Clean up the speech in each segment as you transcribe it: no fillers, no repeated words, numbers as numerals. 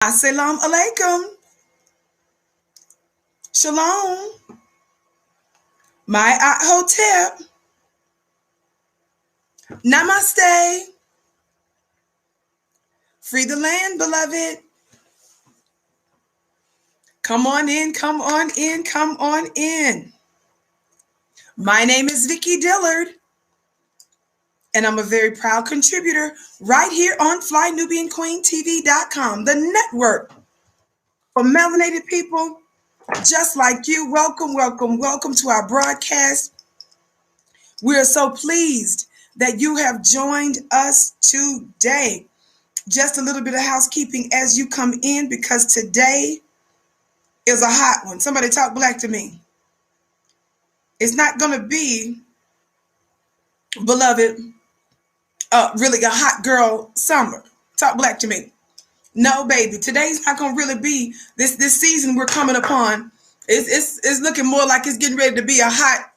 Assalamu alaikum. Shalom. My hotep. Namaste. Free the land, beloved. Come on in, come on in, come on in. My name is Vicki Dillard, and I'm a very proud contributor right here on FlyNubianQueenTV.com, the network for melanated people just like you. Welcome, welcome, welcome to our broadcast. We are so pleased that you have joined us today. Just a little bit of housekeeping as you come in, because today is a hot one. Somebody talk black to me. It's not going to be, beloved, really a hot girl summer. Talk black to me. No, baby. Today's not going to really be this season we're coming upon. It's looking more like it's getting ready to be a hot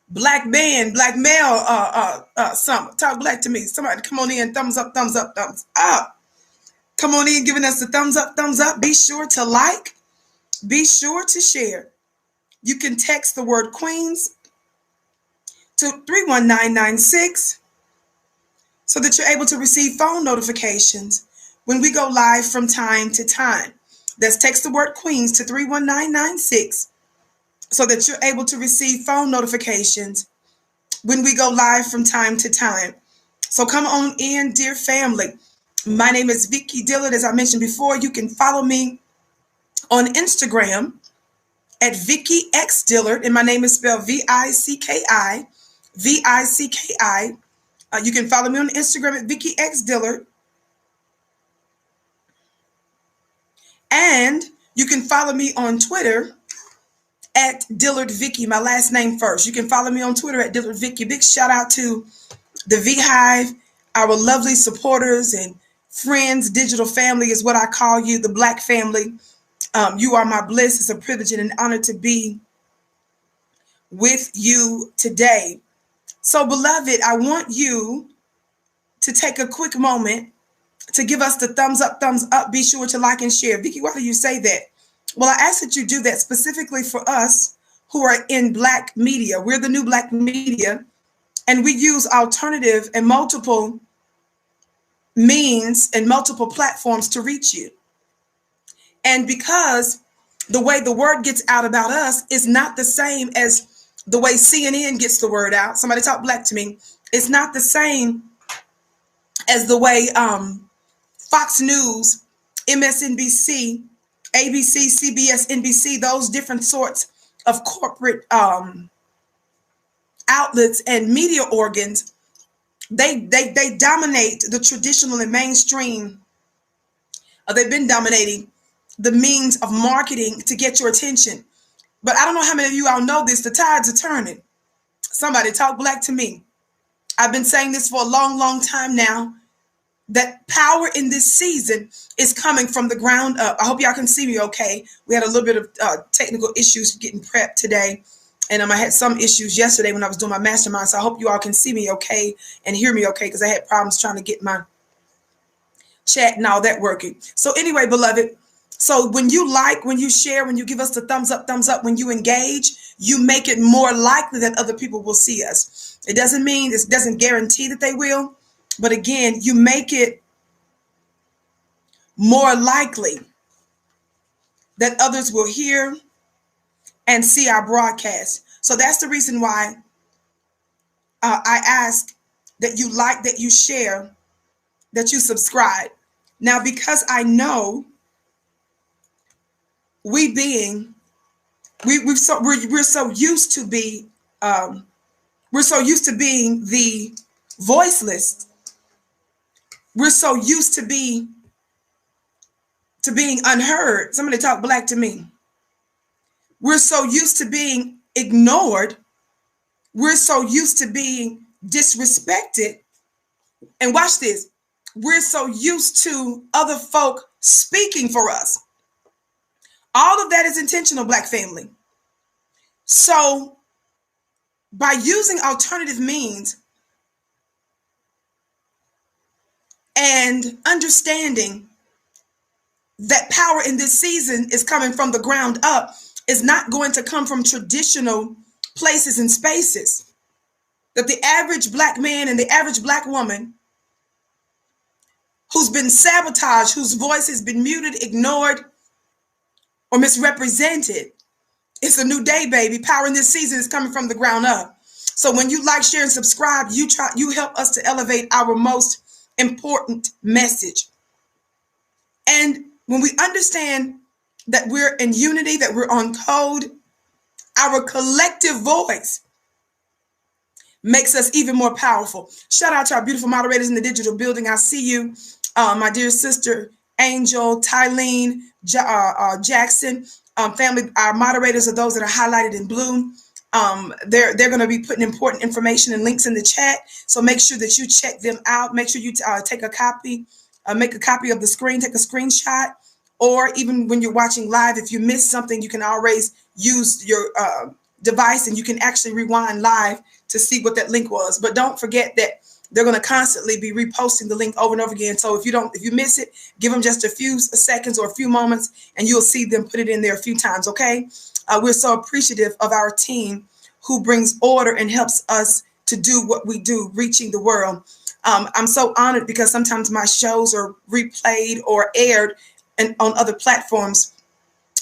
black man, black male summer. Talk black to me. Somebody come on in. Thumbs up, thumbs up, thumbs up. Come on in, giving us the thumbs up, thumbs up. Be sure to like. Be sure to share. You can text the word Queens to 31996 so that you're able to receive phone notifications when we go live from time to time. That's text the word Queens to 31996 so that you're able to receive phone notifications when we go live from time to time. So come on in, dear family. My name is Vicki Dillard. As I mentioned before, you can follow me on Instagram at Vicki X Dillard, and my name is spelled Vicki. Vicki. You can follow me on Instagram at Vicki X Dillard, and you can follow me on Twitter at Dillard Vicki. My last name first. You can follow me on Twitter at Dillard Vicki. Big shout out to the V Hive, our lovely supporters and friends. Digital family is what I call you, the Black family. You are my bliss. It's a privilege and an honor to be with you today. So, beloved, I want you to take a quick moment to give us the thumbs up, thumbs up. Be sure to like and share. Vicki, why do you say that? Well, I ask that you do that specifically for us who are in Black media. We're the new Black media, and we use alternative and multiple means and multiple platforms to reach you. And because the way the word gets out about us is not the same as the way CNN gets the word out. Somebody talk black to me. It's not the same as the way Fox News, MSNBC, ABC, CBS, NBC, those different sorts of corporate outlets and media organs, they dominate the traditional and mainstream. They've been dominating the means of marketing to get your attention. But I don't know how many of you all know this. The tides are turning. Somebody talk black to me. I've been saying this for a long, long time now, that power in this season is coming from the ground up. I hope y'all can see me okay. We had a little bit of technical issues getting prepped today. And I had some issues yesterday when I was doing my mastermind. So I hope you all can see me okay and hear me okay, because I had problems trying to get my chat and all that working. So anyway, beloved, so when you like, when you share, when you give us the thumbs up, when you engage, you make it more likely that other people will see us. It doesn't mean, it doesn't guarantee that they will, but again, you make it more likely that others will hear and see our broadcast. So that's the reason why I ask that you like, that you share, that you subscribe. Now, because I know we're so used to being the voiceless. We're so used to being unheard. Somebody talk black to me. We're so used to being ignored. We're so used to being disrespected. And watch this. We're so used to other folk speaking for us. All of that is intentional, Black family. So by using alternative means and understanding that power in this season is coming from the ground up. Is not going to come from traditional places and spaces. That the average black man and the average black woman who's been sabotaged, whose voice has been muted, ignored, or misrepresented. It's a new day, baby. Power in this season is coming from the ground up. So when you like, share, and subscribe, you help us to elevate our most important message. And when we understand that we're in unity, that we're on code, our collective voice makes us even more powerful. Shout out to our beautiful moderators in the digital building. I see you, my dear sister Angel, Tylene, Jackson, family. Our moderators are those that are highlighted in blue. They're going to be putting important information and links in the chat. So make sure that you check them out. Make sure you take a copy, make a copy of the screen, take a screenshot, or even when you're watching live, if you miss something, you can always use your device and you can actually rewind live to see what that link was. But don't forget that they're going to constantly be reposting the link over and over again. So if you miss it, give them just a few seconds or a few moments and you'll see them put it in there a few times. Okay. We're so appreciative of our team who brings order and helps us to do what we do, reaching the world. I'm so honored because sometimes my shows are replayed or aired and on other platforms.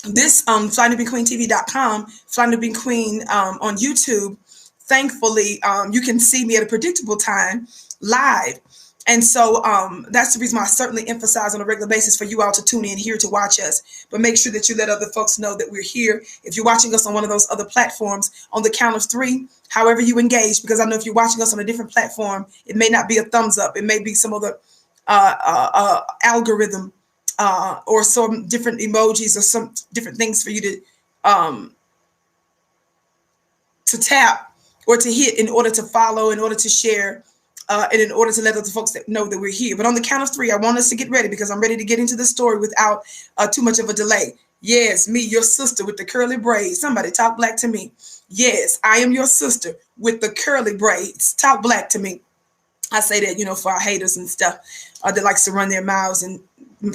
This FlyNewBeingQueenTV.com, FlyNewBeingQueen on YouTube. Thankfully, you can see me at a predictable time live. And so that's the reason why I certainly emphasize on a regular basis for you all to tune in here to watch us. But make sure that you let other folks know that we're here. If you're watching us on one of those other platforms, on the count of 3, however you engage, because I know if you're watching us on a different platform, it may not be a thumbs up. It may be some other algorithm or some different emojis or some different things for you to tap or to hit in order to follow, in order to share, and in order to let other folks know that we're here. But on the count of 3, I want us to get ready because I'm ready to get into the story without too much of a delay. Yes, me, your sister with the curly braids. Somebody talk black to me. Yes, I am your sister with the curly braids. Talk black to me. I say that, for our haters and stuff that likes to run their mouths, and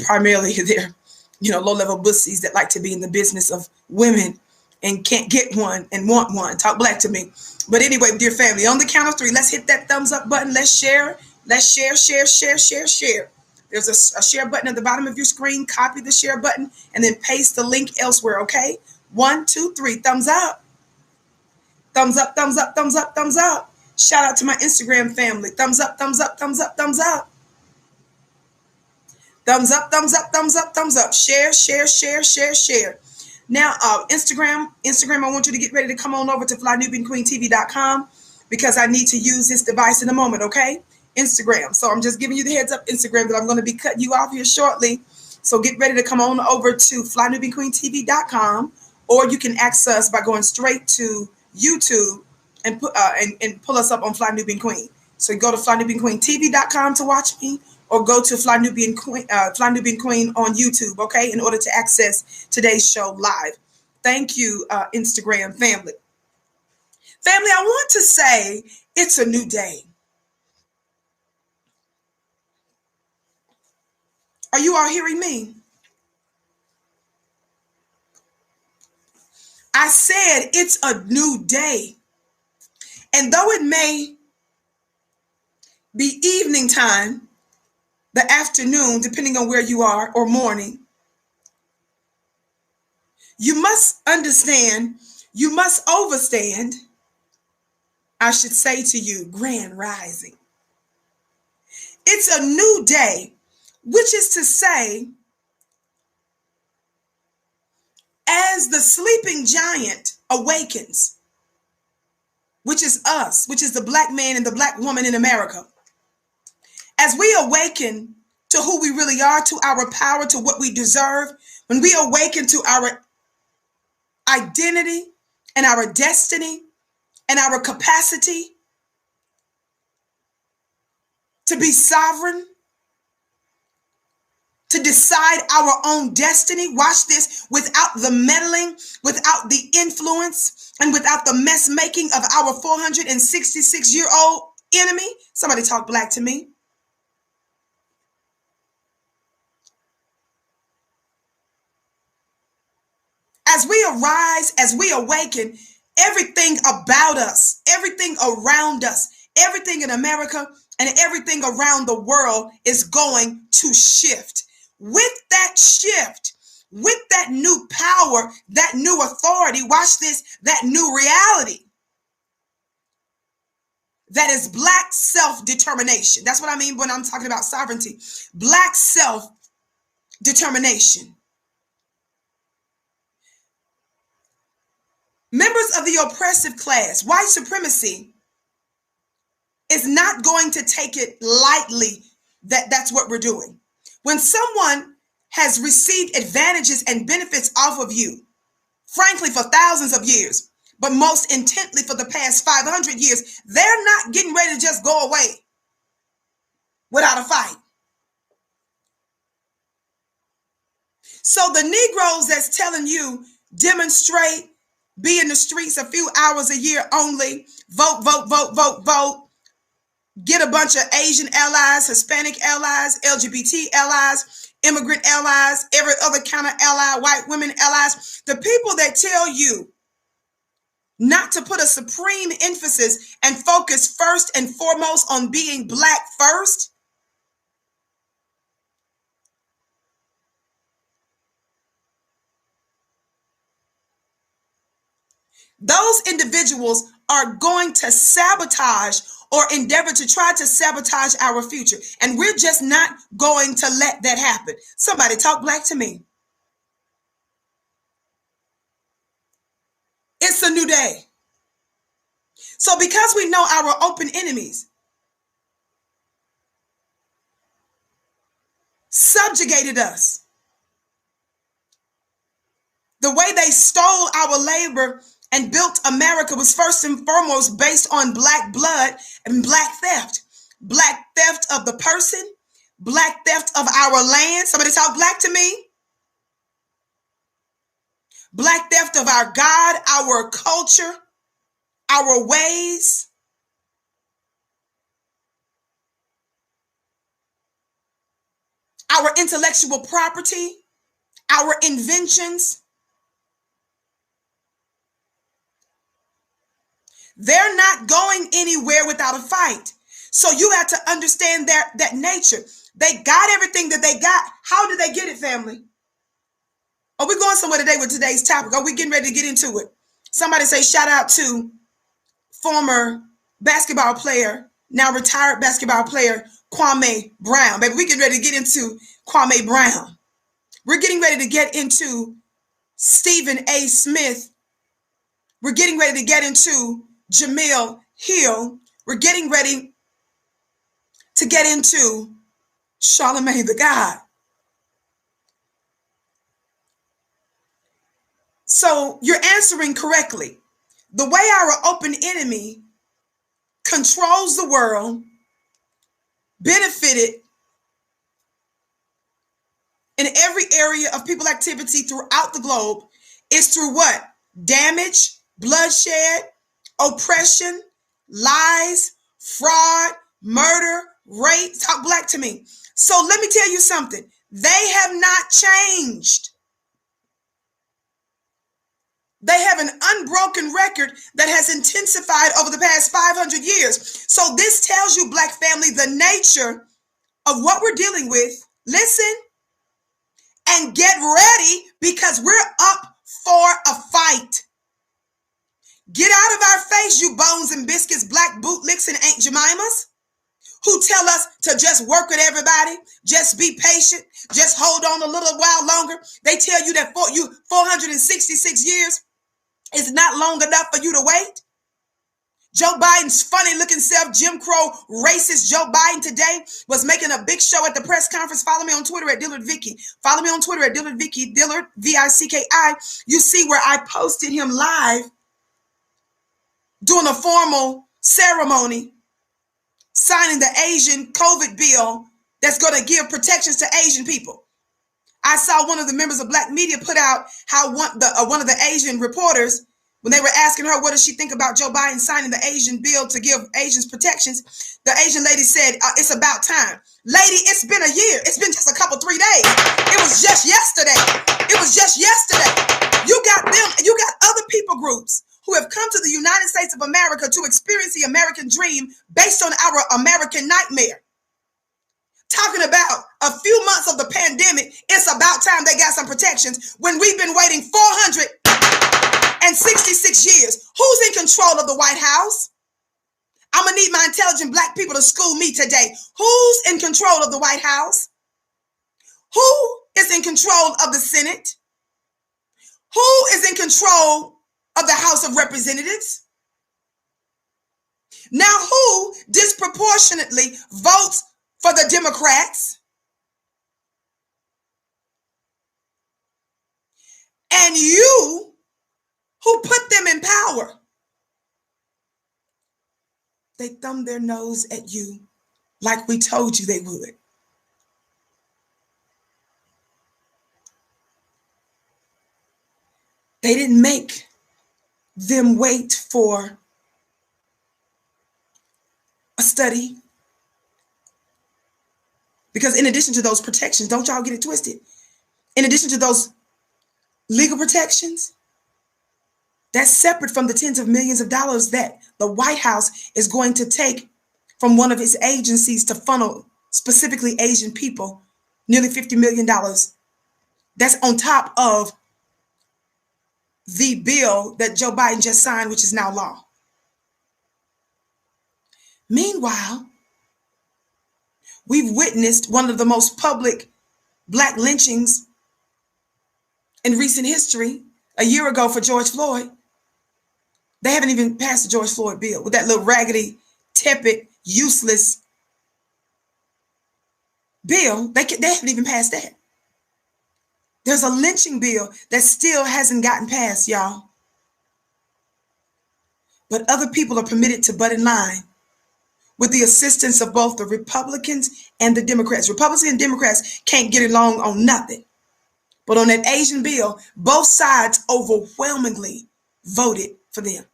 primarily they're, low-level bussies that like to be in the business of women and can't get one and want one. Talk black to me. But anyway, dear family, on the count of 3, let's hit that thumbs up button. Let's share. Let's share. There's a share button at the bottom of your screen. Copy the share button and then paste the link elsewhere, okay? 1, 2, 3, thumbs up. Thumbs up, thumbs up, thumbs up, thumbs up. Shout out to my Instagram family. Thumbs up, thumbs up, thumbs up, thumbs up. Thumbs up, thumbs up, thumbs up, thumbs up. Share. Now, Instagram, I want you to get ready to come on over to FlyNewBeingQueenTV.com because I need to use this device in a moment, okay? Instagram. So I'm just giving you the heads up, Instagram, that I'm going to be cutting you off here shortly. So get ready to come on over to FlyNewBeingQueenTV.com, or you can access us by going straight to YouTube and pull us up on Fly New Being Queen. So go to FlyNewBeingQueenTV.com to watch me, or go to Fly New Being Queen on YouTube, okay, in order to access today's show live. Thank you, Instagram family. Family, I want to say it's a new day. Are you all hearing me? I said it's a new day. And though it may be evening time, the afternoon, depending on where you are, or morning, you must understand, you must overstand, I should say to you, grand rising. It's a new day, which is to say, as the sleeping giant awakens, which is us, which is the black man and the black woman in America, as we awaken to who we really are, to our power, to what we deserve, when we awaken to our identity and our destiny and our capacity to be sovereign, to decide our own destiny. Watch this, without the meddling, without the influence, and without the mess making of our 466-year-old enemy. Somebody talk black to me. Somebody talk black to me. As we arise, as we awaken, everything about us, everything around us, everything in America and everything around the world is going to shift. With that shift, with that new power, that new authority, watch this, that new reality, that is Black self-determination. That's what I mean when I'm talking about sovereignty. Black self-determination. Members of the oppressive class, white supremacy is not going to take it lightly that that's what we're doing. When someone has received advantages and benefits off of you, frankly, for thousands of years, but most intently for the past 500 years, they're not getting ready to just go away without a fight. So the Negroes that's telling you, demonstrate, be in the streets a few hours a year only, vote, vote, vote, vote, vote, get a bunch of Asian allies, Hispanic allies, LGBT allies, immigrant allies, every other kind of ally, white women allies. The people that tell you not to put a supreme emphasis and focus first and foremost on being Black first, those individuals are going to sabotage or endeavor to try to sabotage our future. And we're just not going to let that happen. Somebody talk Black to me. It's a new day. So because we know our open enemies subjugated us, the way they stole our labor and built America was first and foremost based on Black blood and Black theft. Black theft of the person, Black theft of our land. Somebody talk Black to me. Black theft of our God, our culture, our ways. Our intellectual property, our inventions. They're not going anywhere without a fight. So you have to understand that nature. They got everything that they got. How did they get it, family? Are we going somewhere today with today's topic? Are we getting ready to get into it? Somebody say shout out to former basketball player, now retired basketball player, Kwame Brown. Baby, we getting ready to get into Kwame Brown. We're getting ready to get into Stephen A. Smith. We're getting ready to get into Jemele Hill. We're getting ready to get into Charlemagne the God. So you're answering correctly. The way our open enemy controls the world, benefited in every area of people activity throughout the globe is through what? Damage, bloodshed, oppression, lies, fraud, murder, rape. Talk Black to me. So let me tell you something. They have not changed. They have an unbroken record that has intensified over the past 500 years. So this tells you, Black family, the nature of what we're dealing with. Listen and get ready because we're up for a fight. Get out of our face, you bones and biscuits, Black bootlicks and Aunt Jemimas, who tell us to just work with everybody, just be patient, just hold on a little while longer. They tell you that 466 years is not long enough for you to wait. Joe Biden's funny looking self, Jim Crow racist Joe Biden today was making a big show at the press conference. Follow me on Twitter at Dillard Vicky. Follow me on Twitter at Dillard Vicky, Dillard, V-I-C-K-I. You see where I posted him live doing a formal ceremony signing the Asian COVID bill that's going to give protections to Asian people. I saw one of the members of Black media put out how one of the Asian reporters, when they were asking her, what does she think about Joe Biden signing the Asian bill to give Asians protections? The Asian lady said, it's about time. Lady, it's been a year. It's been just a couple, 3 days. It was just yesterday. You got come to the United States of America to experience the American dream based on our American nightmare. Talking about a few months of the pandemic, it's about time they got some protections when we've been waiting 466 years. Who's in control of the White House? I'm going to need my intelligent black people to school me today. Who's in control of the White House? Who is in control of the Senate? Who is in control of the House of Representatives? Now, who disproportionately votes for the Democrats? And you, who put them in power, they thumb their nose at you like we told you they would. They didn't make them wait for a study. Because in addition to those protections, don't y'all get it twisted. In addition to those legal protections, that's separate from the tens of millions of dollars that the White House is going to take from one of its agencies to funnel specifically Asian people, nearly $50 million. That's on top of the bill that Joe Biden just signed, which is now law. Meanwhile, we've witnessed one of the most public black lynchings in recent history. A year ago for George Floyd, they haven't even passed the George Floyd bill with that little raggedy, tepid, useless bill. They haven't even passed that. There's a lynching bill that still hasn't gotten passed, y'all. But other people are permitted to butt in line with the assistance of both the Republicans and the Democrats. Republicans and Democrats can't get along on nothing. But on that Asian bill, both sides overwhelmingly voted for them.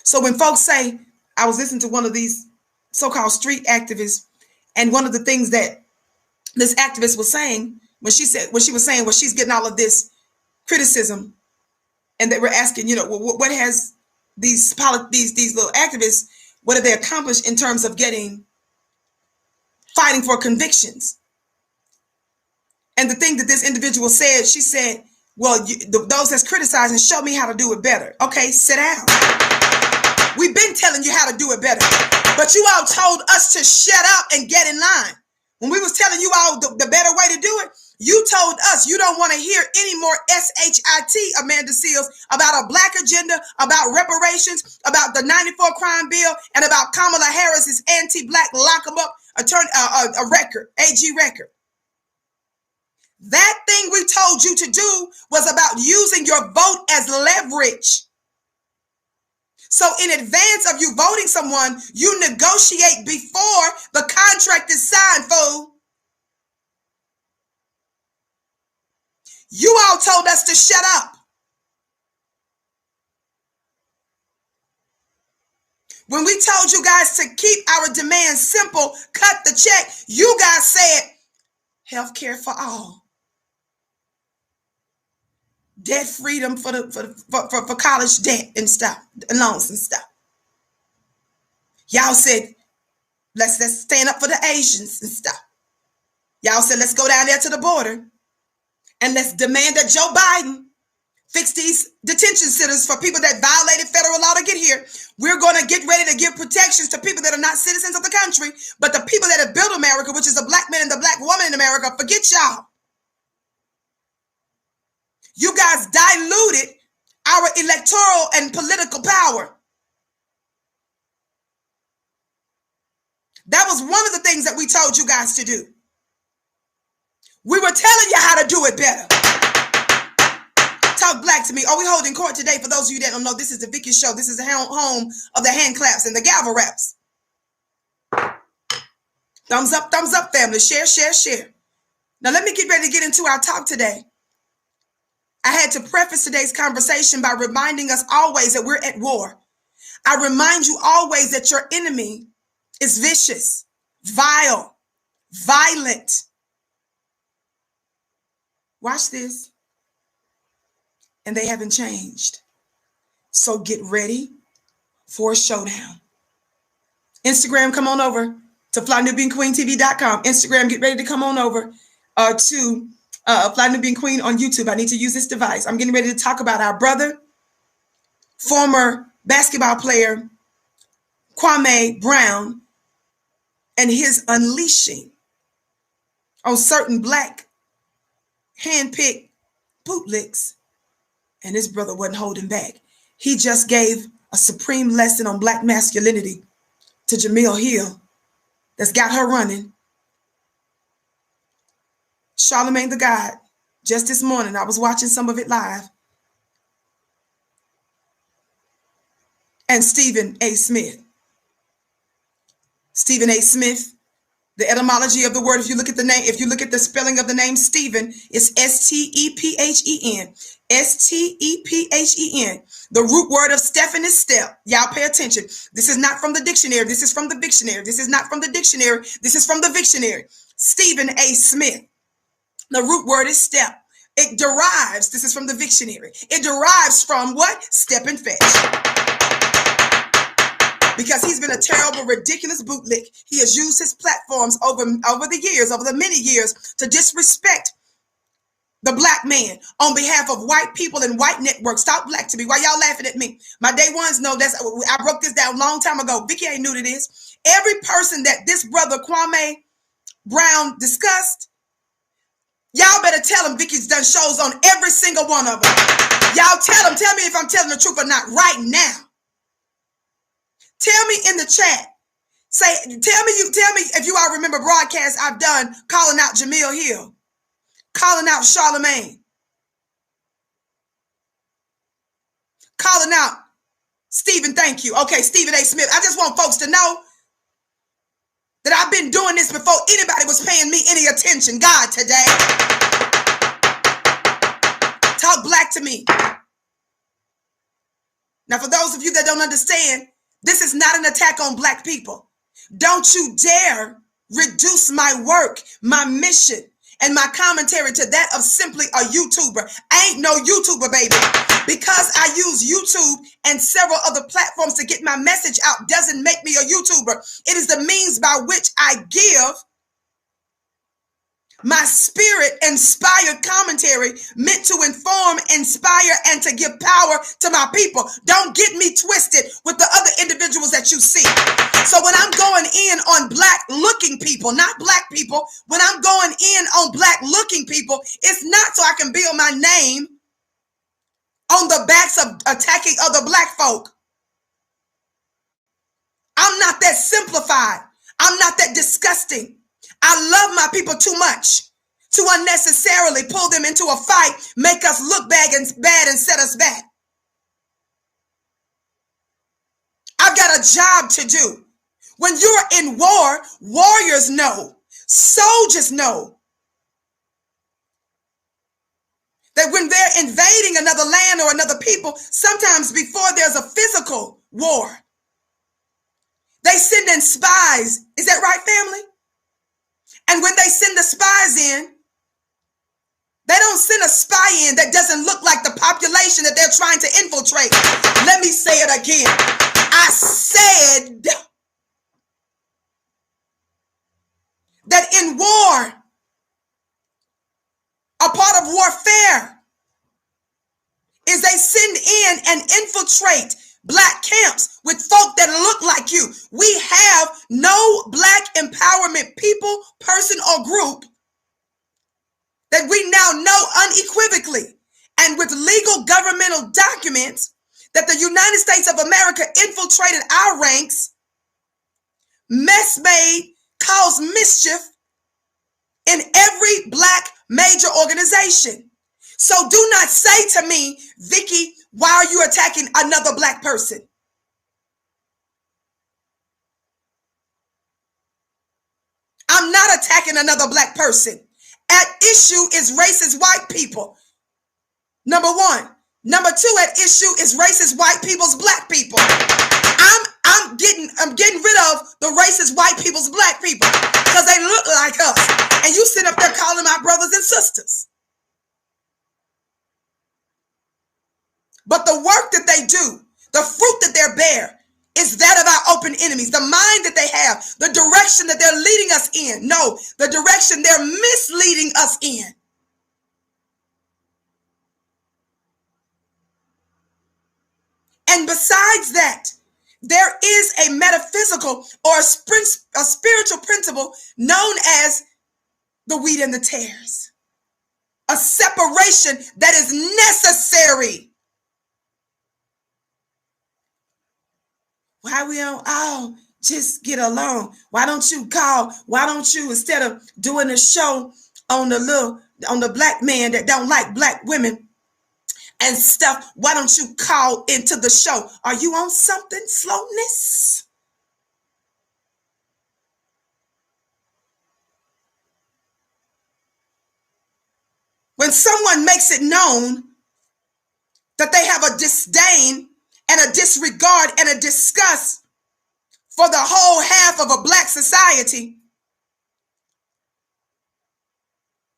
So when folks say, I was listening to one of these so-called street activists, and one of the things that this activist was saying, when she was saying, well, she's getting all of this criticism, and they were asking, what has these little activists, what have they accomplished in terms of fighting for convictions? And the thing that this individual said, she said, well, those that's criticizing, show me how to do it better. Okay, sit down. We've been telling you how to do it better, but you all told us to shut up and get in line. When we was telling you all the better way to do it, you told us you don't want to hear any more SHIT, Amanda Seals, about a black agenda, about reparations, about the 94 crime bill, and about Kamala Harris's anti-black lock 'em up AG record. That thing we told you to do was about using your vote as leverage. So in advance of you voting someone, you negotiate before the contract is signed, fool. You all told us to shut up. When we told you guys to keep our demands simple, cut the check, you guys said health care for all. Debt freedom for college debt and stuff, loans and stuff. Y'all said, let's stand up for the Asians and stuff. Y'all said, let's go down there to the border and let's demand that Joe Biden fix these detention centers for people that violated federal law to get here. We're going to get ready to give protections to people that are not citizens of the country, but the people that have built America, which is the black man and the black woman in America, forget y'all. You guys diluted our electoral and political power. That was one of the things that we told you guys to do. We were telling you how to do it better. Talk black to me. Are we holding court today? For those of you that don't know, this is the Vicky Show. This is the home of the hand claps and the gavel raps. Thumbs up, family. Share, share, share. Now let me get ready to get into our talk today. I had to preface today's conversation by reminding us always that we're at war. I remind you always that your enemy is vicious, vile, violent. Watch this. and they haven't changed. So get ready for a showdown. Instagram, come on over to FlyNewBeingQueenTV.com. Instagram, get ready to come on over to Fly New Being Queen on YouTube. I need to use this device. I'm getting ready to talk about our brother, former basketball player, Kwame Brown, and his unleashing on certain black handpicked bootlicks. And his brother wasn't holding back. He just gave a supreme lesson on black masculinity to Jemele Hill that's got her running. Charlemagne the God, just this morning, I was watching some of it live. And Stephen A. Smith. Stephen A. Smith, the etymology of the word, if you look at the name, if you look at the spelling of the name Stephen, it's S-T-E-P-H-E-N. S-T-E-P-H-E-N. The root word of Stephen is step. Y'all pay attention. This is not from the dictionary. This is from the Victionary. This is not from the dictionary. This is from the Victionary. Stephen A. Smith. The root word is step. It derives, this is from the Victionary. It derives from what? Step and fetch. Because he's been a terrible, ridiculous bootlick. He has used his platforms over the many years, to disrespect the black man on behalf of white people and white networks. Talk black to me. Why y'all laughing at me? My day ones know I broke this down a long time ago. Vicky ain't new to this. Every person that this brother Kwame Brown discussed, y'all better tell him Vicky's done shows on every single one of them. Y'all tell me if I'm telling the truth or not right now. Tell me in the chat. Tell me if you all remember broadcasts I've done calling out Jemele Hill, calling out Charlemagne, calling out Stephen. Thank you. Okay, Stephen A. Smith. I just want folks to know that I've been doing this before anybody was paying me any attention. God, today. Talk black to me. Now, for those of you that don't understand, this is not an attack on black people. Don't you dare reduce my work, my mission, and my commentary to that of simply a YouTuber. I ain't no YouTuber, baby. Because I use YouTube and several other platforms to get my message out doesn't make me a YouTuber. It is the means by which I give my spirit-inspired commentary meant to inform, inspire, and to give power to my people. Don't get me twisted with the other individuals that you see. So when I'm going in on black-looking people, not black people, when I'm going in on black-looking people, it's not so I can build my name on the backs of attacking other black folk. I'm not that simplified. I'm not that disgusting. I love my people too much to unnecessarily pull them into a fight, make us look bad and set us back. I've got a job to do. When you're in war, warriors know, soldiers know that when they're invading another land or another people, sometimes before there's a physical war, they send in spies. Is that right, family? And when they send the spies in, they don't send a spy in that doesn't look like the population that they're trying to infiltrate. Let me say it again. I said that in war, a part of warfare is they send in and infiltrate black camps with folk that look like you. We have no black empowerment people, person, or group that we now know unequivocally and with legal governmental documents that the United States of America infiltrated our ranks, mess made, caused mischief in every black major organization. So do not say to me, Vicky, why are you attacking another black person? I'm not attacking another black person. At issue is racist white people. Number one. Number two, at issue is racist white people's black people. I'm getting rid of the racist white people's black people because they look like us. And you sit up there calling my brothers and sisters. they do, the fruit that they bear, is that of our open enemies. The mind that they have, the direction that they're leading us in. No, the direction they're misleading us in. And besides that, there is a metaphysical or a spiritual principle known as the wheat and the tares. A separation that is necessary. Why we don't all just get along? Why don't you call? Why don't you, instead of doing a show on the black man that don't like black women and stuff, why don't you call into the show? Are you on something, slowness? When someone makes it known that they have a disdain and a disregard and a disgust for the whole half of a black society,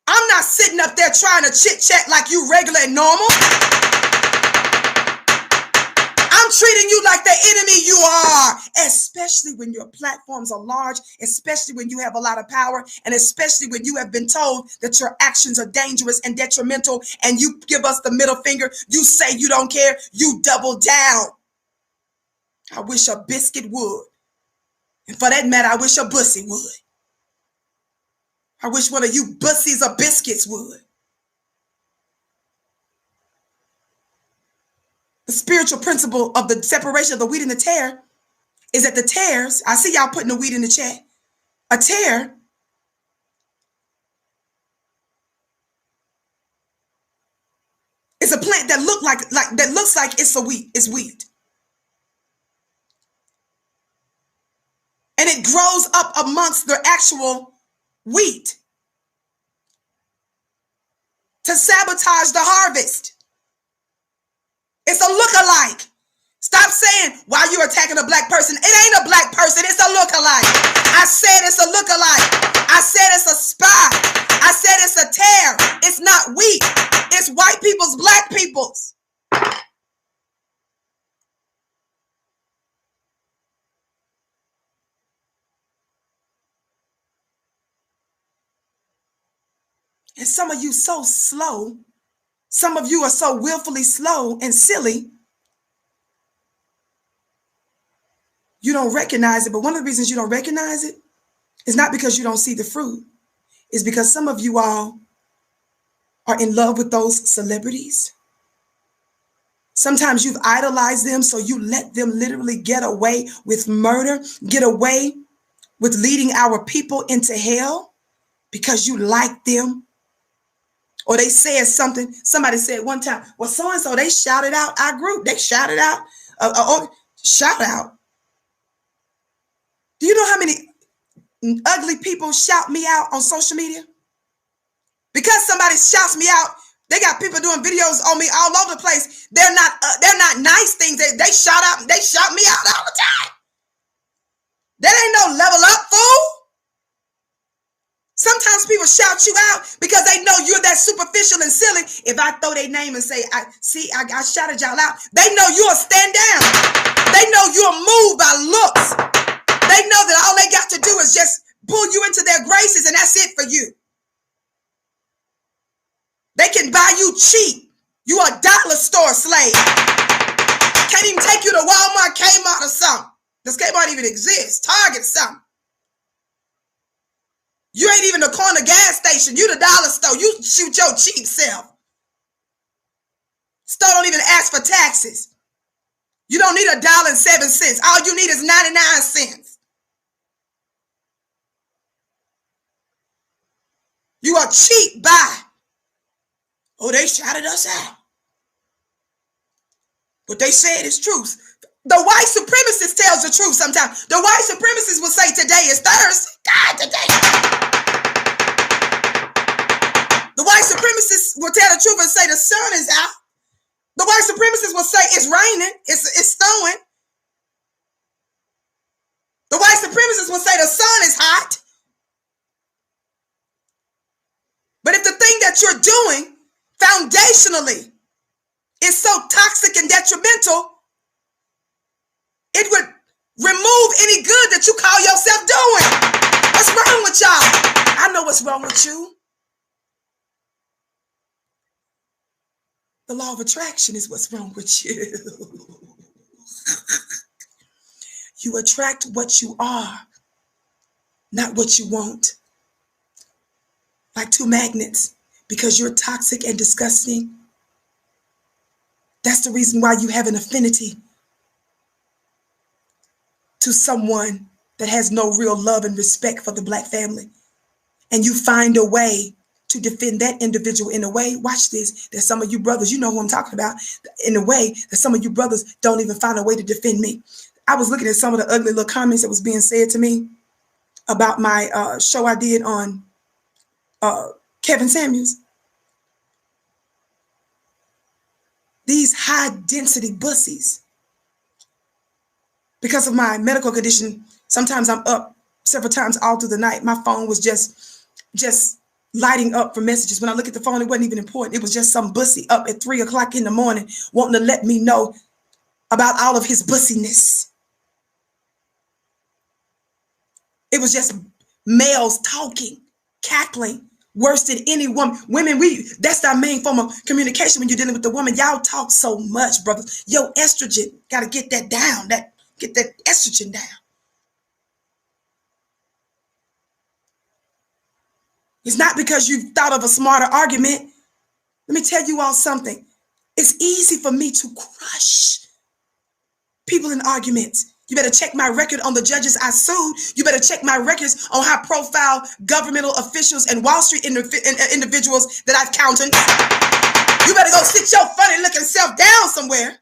I'm not sitting up there trying to chit chat like you regular and normal. I'm treating you like the enemy you are, especially when your platforms are large, especially when you have a lot of power, and especially when you have been told that your actions are dangerous and detrimental, and you give us the middle finger. You say you don't care. You double down. I wish a biscuit would. And for that matter, I wish a bussy would. I wish one of you bussies or biscuits would. The spiritual principle of the separation of the wheat and the tare is that the tares, I see y'all putting the wheat in the chat. A tare is a plant that looks like it's wheat. And it grows up amongst the actual wheat to sabotage the harvest. It's a lookalike. Stop saying why you attacking a black person. It ain't a black person. It's a lookalike. I said it's a lookalike. I said it's a spy. I said it's a tare. It's not wheat. It's white people's black people's. And some of you so slow. Some of you are so willfully slow and silly. You don't recognize it. But one of the reasons you don't recognize it is not because you don't see the fruit. It's because some of you all are in love with those celebrities. Sometimes you've idolized them, so you let them literally get away with murder, get away with leading our people into hell because you like them. Or they said something. Somebody said one time, well, so-and-so, they shouted out our group. They shouted out. Shout out. Do you know how many ugly people shout me out on social media? Because somebody shouts me out, they got people doing videos on me all over the place. They're not nice things. They shout out. They shout me out all the time. That ain't no level up, fool. Sometimes people shout you out because they know you're that superficial and silly. If I throw their name and say, I shouted y'all out, they know you'll stand down. They know you'll move by looks. They know that all they got to do is just pull you into their graces and that's it for you. They can buy you cheap. You a dollar store slave. Can't even take you to Walmart, Kmart or something. Does Kmart even exist? Target or something. You ain't even the corner gas station. You the dollar store. You shoot your cheap self. Store don't even ask for taxes. You don't need $1.07. All you need is 99 cents. You are cheap buy. Oh, they shouted us out. But they said it's truth. The white supremacist tells the truth sometimes. The white supremacist will say today is Thursday. God, today. The white supremacist will tell the truth and say the sun is out. The white supremacist will say it's raining. It's snowing. The white supremacist will say the sun is hot. But if the thing that you're doing foundationally is so toxic and detrimental, It would remove any good that you call yourself doing. What's wrong with y'all? I know what's wrong with you. The law of attraction is what's wrong with you. You attract what you are, not what you want. Like two magnets, because you're toxic and disgusting. That's the reason why you have an affinity to someone that has no real love and respect for the Black family. And you find a way to defend that individual in a way, watch this, that some of you brothers, you know who I'm talking about, in a way that some of you brothers don't even find a way to defend me. I was looking at some of the ugly little comments that was being said to me about my show I did on Kevin Samuels. These high density bussies. Because of my medical condition, sometimes I'm up several times all through the night. My phone was just lighting up for messages. When I look at the phone, it wasn't even important. It was just some bussy up at 3 o'clock in the morning wanting to let me know about all of his bussiness. It was just males talking, cackling, worse than any woman. Women, that's our main form of communication when you're dealing with the woman. Y'all talk so much, brothers. Yo, estrogen, got to get that down. Get that estrogen down. It's not because you thought of a smarter argument. Let me tell you all something. It's easy for me to crush people in arguments. You better check my record on the judges I sued. You better check my records on high profile governmental officials and Wall Street individuals that I've counted. You better go sit your funny looking self down somewhere.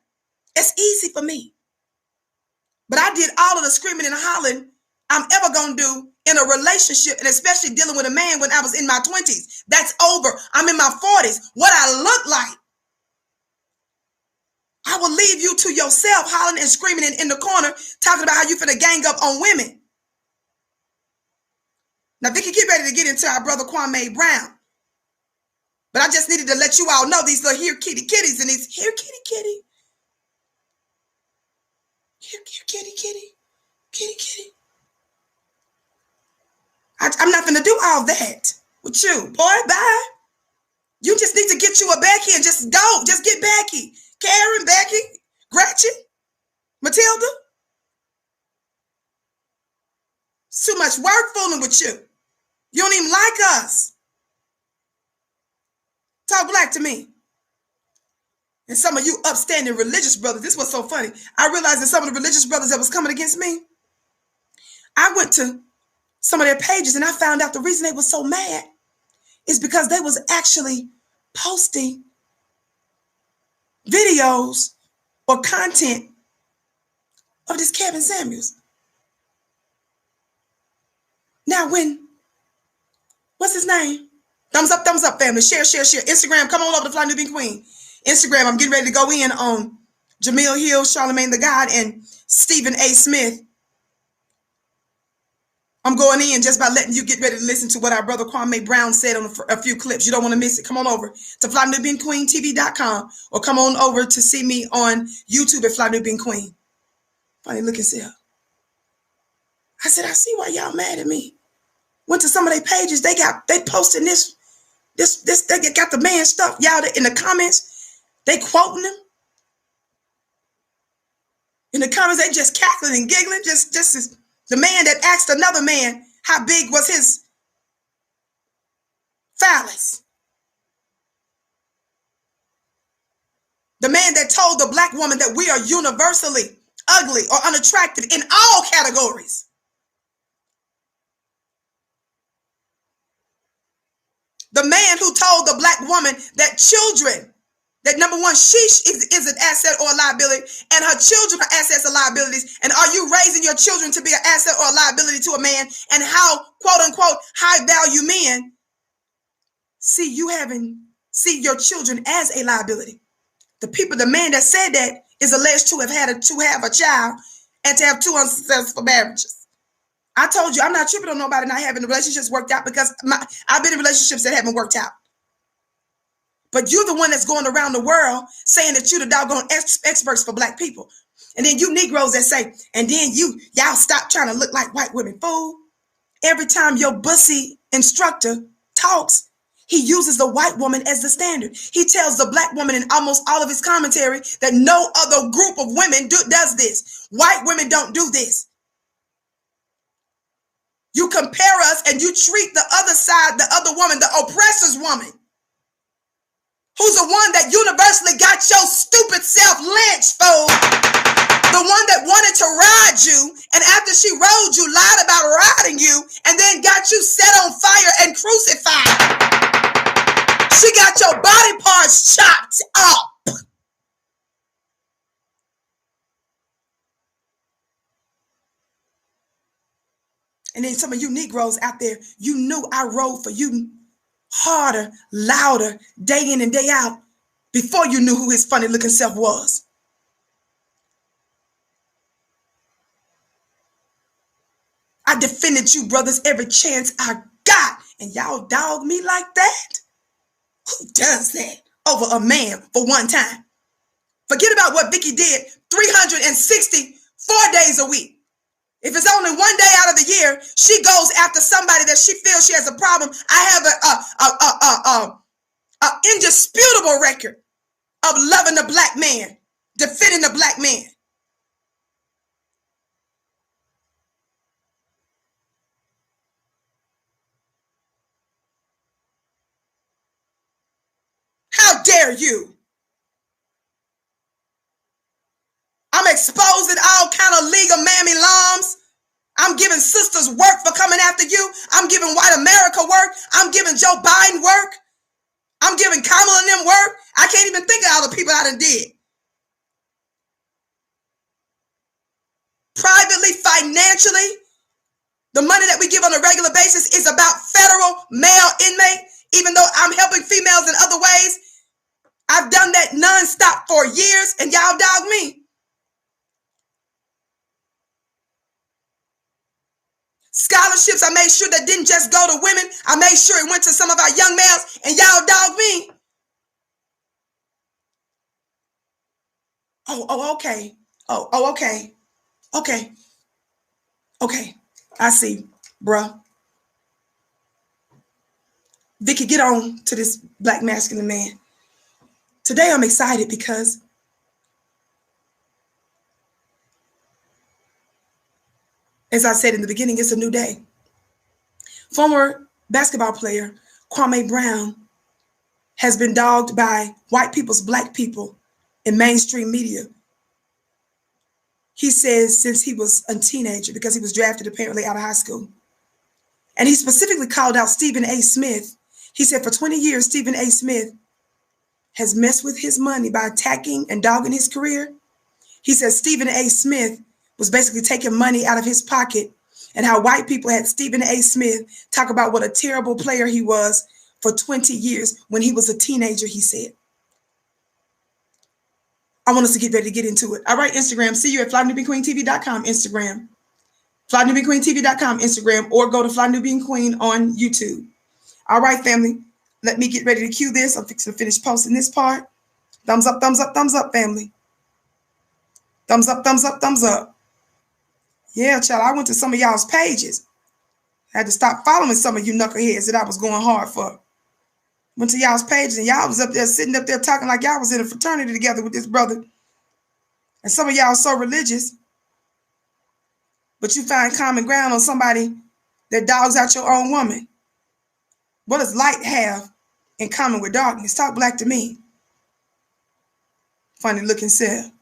It's easy for me. But I did all of the screaming and hollering I'm ever going to do in a relationship, and especially dealing with a man when I was in my 20s. That's over. I'm in my 40s. What I look like. I will leave you to yourself hollering and screaming in the corner, talking about how you finna gang up on women. Now, Vicky, get ready to get into our brother Kwame Brown. But I just needed to let you all know these little here kitty kitties and these here kitty kitty. Here kitty kitty. Kitty kitty. I'm not finna do all that with you. Boy, bye. You just need to get you a Becky and just go. Just get Becky. Karen, Becky, Gretchen, Matilda. It's too much work fooling with you. You don't even like us. Talk black to me. And some of you upstanding religious brothers, this was so funny. I realized that some of the religious brothers that was coming against me, I went to some of their pages and I found out the reason they were so mad is because they was actually posting videos or content of this Kevin Samuels. Now what's his name? Thumbs up, family. Share. Instagram, come on over to Fly Nubian Queen. Instagram, I'm getting ready to go in on Jemele Hill, Charlemagne the God, and Stephen A. Smith. I'm going in just by letting you get ready to listen to what our brother Kwame Brown said on a few clips. You don't want to miss it. Come on over to FlyNubianQueenTV.com or come on over to see me on YouTube at Fly Nubian Queen. Funny looking self. I said, I see why y'all mad at me. Went to some of their pages. They posting this, they got the man stuff. Y'all in the comments, they quoting him. In the comments, they just cackling and giggling. Just as the man that asked another man how big was his phallus. The man that told the black woman that we are universally ugly or unattractive in all categories. The man who told the black woman that children, that number one, she is an asset or a liability, and her children are assets or liabilities. And are you raising your children to be an asset or a liability to a man? And how, quote unquote, high value men see your children as a liability. The man that said that is alleged to have a child and to have 2 unsuccessful marriages. I told you I'm not tripping on nobody not having the relationships worked out because I've been in relationships that haven't worked out. But you're the one that's going around the world saying that you're the doggone experts for black people. And then you Negroes that say, and then y'all stop trying to look like white women. Fool. Every time your bussy instructor talks, he uses the white woman as the standard. He tells the black woman in almost all of his commentary that no other group of women does this. White women don't do this. You compare us and you treat the other side, the other woman, the oppressor's woman, who's the one that universally got your stupid self lynched, fool. The one that wanted to ride you, and after she rode you, lied about riding you, and then got you set on fire and crucified. She got your body parts chopped up. And then some of you Negroes out there, you knew I rode for you harder, louder, day in and day out, before you knew who his funny looking self was. I defended you, brothers, every chance I got, and y'all dog me like that? Who does that over a man for one time? Forget about what Vicky did 364 days a week. If it's only one day out of the year, she goes after somebody that she feels she has a problem. I have a indisputable record of loving the black man, defending the black man. How dare you? I'm exposing all kind of legal mammy lambs. I'm giving sisters work for coming after you. I'm giving white America work. I'm giving Joe Biden work. I'm giving Kamala and them work. I can't even think of all the people I done did. Privately, financially, the money that we give on a regular basis is about federal male inmate. Even though I'm helping females in other ways, I've done that nonstop for years, and y'all dog me. Scholarships, I made sure that didn't just go to women. I made sure it went to some of our young males, and y'all dog me. Okay. Okay. Okay. I see, bruh. Vicky, get on to this black masculine man. Today I'm excited because as I said in the beginning, it's a new day. Former basketball player Kwame Brown has been dogged by white people's black people in mainstream media. He says since he was a teenager, because he was drafted apparently out of high school. And he specifically called out Stephen A. Smith. He said for 20 years, Stephen A. Smith has messed with his money by attacking and dogging his career. He says Stephen A. Smith was basically taking money out of his pocket, and how white people had Stephen A. Smith talk about what a terrible player he was for 20 years when he was a teenager, he said. I want us to get ready to get into it. All right, Instagram. See you at flynewbeanqueentv.com, Instagram. flynewbeanqueentv.com, Instagram, or go to Fly New Bean Queen on YouTube. All right, family. Let me get ready to cue this. I'm fixing to finish posting this part. Thumbs up, family. Thumbs up, thumbs up. Yeah, child, I went to some of y'all's pages. I had to stop following some of you knuckleheads that I was going hard for. Went to y'all's pages and y'all was up there sitting up there talking like y'all was in a fraternity together with this brother. And some of y'all so religious, but you find common ground on somebody that dogs out your own woman. What does light have in common with darkness? Talk black to me. Funny looking self.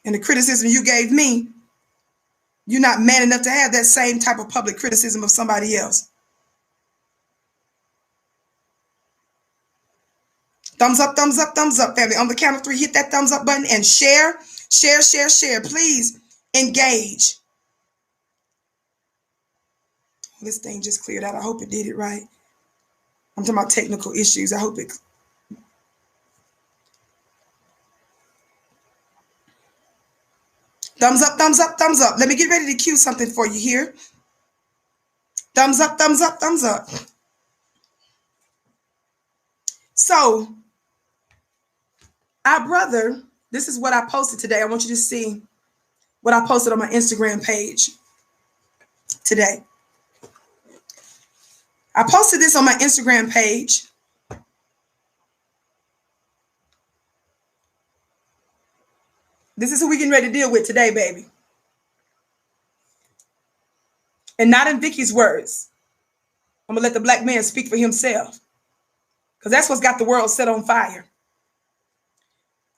And the criticism you gave me, you're not man enough to have that same type of public criticism of somebody else. Thumbs up, family. On the count of 3, hit that thumbs up button and share. Please engage. This thing just cleared out. I hope it did it right. I'm talking about technical issues. I hope it. Thumbs up. Let me get ready to cue something for you here. Thumbs up. So, our brother, This is what I posted today. I want you to see what I posted on my Instagram page today. I posted this on my Instagram page. This is who we're getting ready to deal with today, baby. And not in Vicky's words. I'm going to let the black man speak for himself, because that's what's got the world set on fire.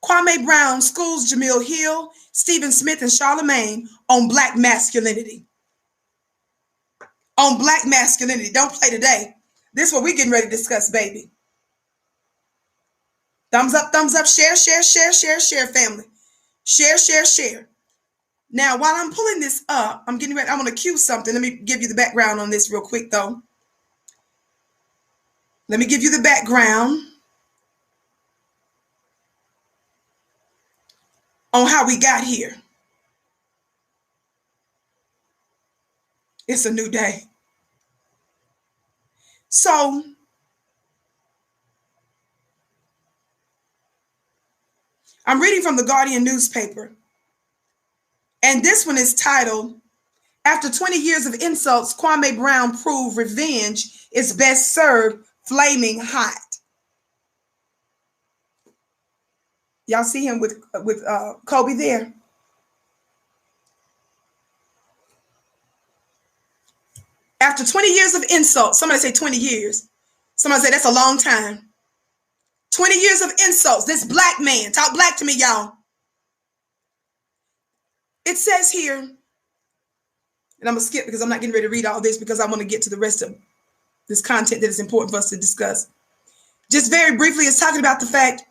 Kwame Brown schools Jemele Hill, Stephen Smith, and Charlemagne on black masculinity. On black masculinity. Don't play today. This is what we're getting ready to discuss, baby. Thumbs up, share, share, share, share, share, family. Share, share, share. Now, while I'm pulling this up, I'm getting ready. I'm going to cue something. Let me give you the background on this real quick, though. Let me give you the background on how we got here. It's a new day. So, I'm reading from the Guardian newspaper. And this one is titled, "After 20 years of insults, Kwame Brown proved revenge is best served flaming hot." Y'all see him with Kobe there? After 20 years of insults, somebody say 20 years. Somebody say that's a long time. 20 years of insults. This black man, talk black to me, y'all. It says here, and I'm going to skip because I'm not getting ready to read all this because I want to get to the rest of this content that is important for us to discuss. Just very briefly, it's talking about the fact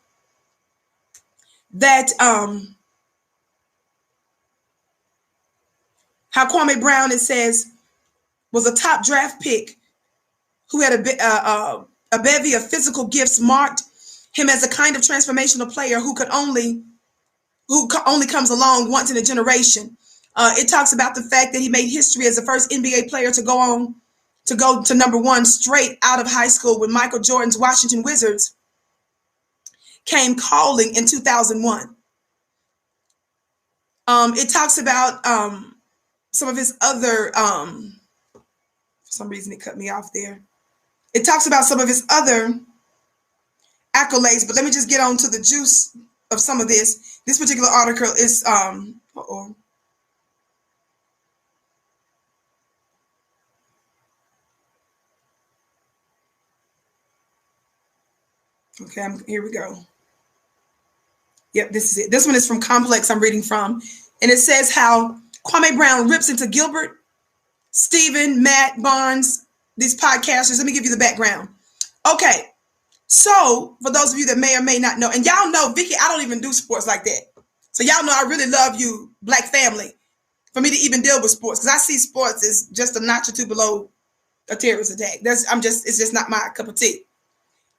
that how Kwame Brown, it says, was a top draft pick who had a bevy of physical gifts, marked him as a kind of transformational player who only comes along once in a generation. It talks about the fact that he made history as the first NBA player to go to number one straight out of high school when Michael Jordan's Washington Wizards came calling in 2001. It talks about some of his other, for some reason it cut me off there. It talks about some of his other accolades, but let me just get on to the juice of some of this. This particular article is, okay, here we go. Yep, this is it. This one is from Complex I'm reading from. And it says how Kwame Brown rips into Gilbert, Stephen, Matt, Barnes, these podcasters. Let me give you the background. Okay, so for those of you that may or may not know, and y'all know, Vicky, I don't even do sports like that. So y'all know I really love you, black family, for me to even deal with sports. Because I see sports as just a notch or two below a terrorist attack. It's just not my cup of tea.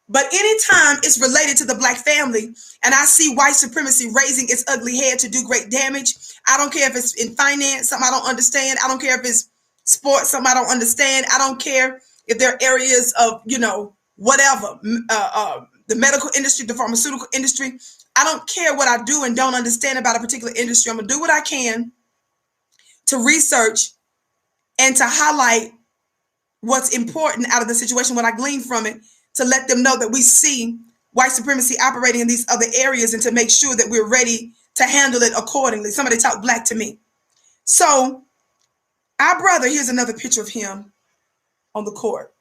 But anytime it's related to the black family and I see white supremacy raising its ugly head to do great damage, I don't care if it's in finance, something I don't understand. I don't care if it's sports, something I don't understand. I don't care if there are areas of, whatever, the medical industry, the pharmaceutical industry. I don't care what I do and don't understand about a particular industry. I'm going to do what I can to research and to highlight what's important out of the situation, what I glean from it, to let them know that we see white supremacy operating in these other areas and to make sure that we're ready to handle it accordingly. Somebody talk black to me. So our brother, here's another picture of him on the court.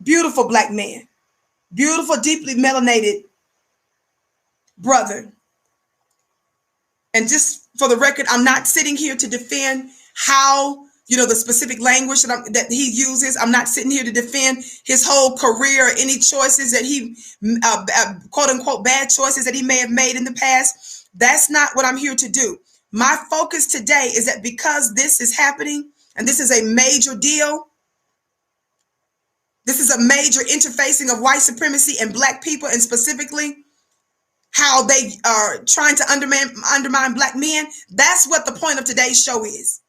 Beautiful black man. Beautiful, deeply melanated brother. And just for the record, I'm not sitting here to defend how, the specific language that he uses. I'm not sitting here to defend his whole career or any choices that he, quote unquote, bad choices that he may have made in the past. That's not what I'm here to do. My focus today is that because this is happening and this is a major deal, this is a major interfacing of white supremacy and black people, and specifically how they are trying to undermine black men. That's what the point of today's show is.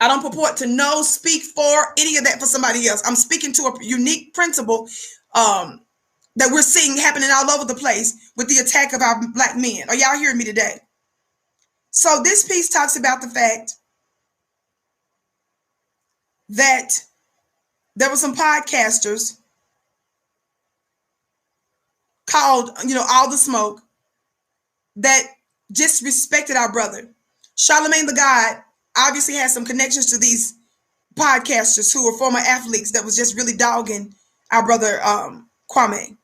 I don't purport to speak for any of that for somebody else. I'm speaking to a unique principle that we're seeing happening all over the place with the attack of our black men. Are y'all hearing me today? So this piece talks about the fact that there were some podcasters called, All the Smoke, that disrespected our brother. Charlemagne the God obviously has some connections to these podcasters who were former athletes that was just really dogging our brother Kwame.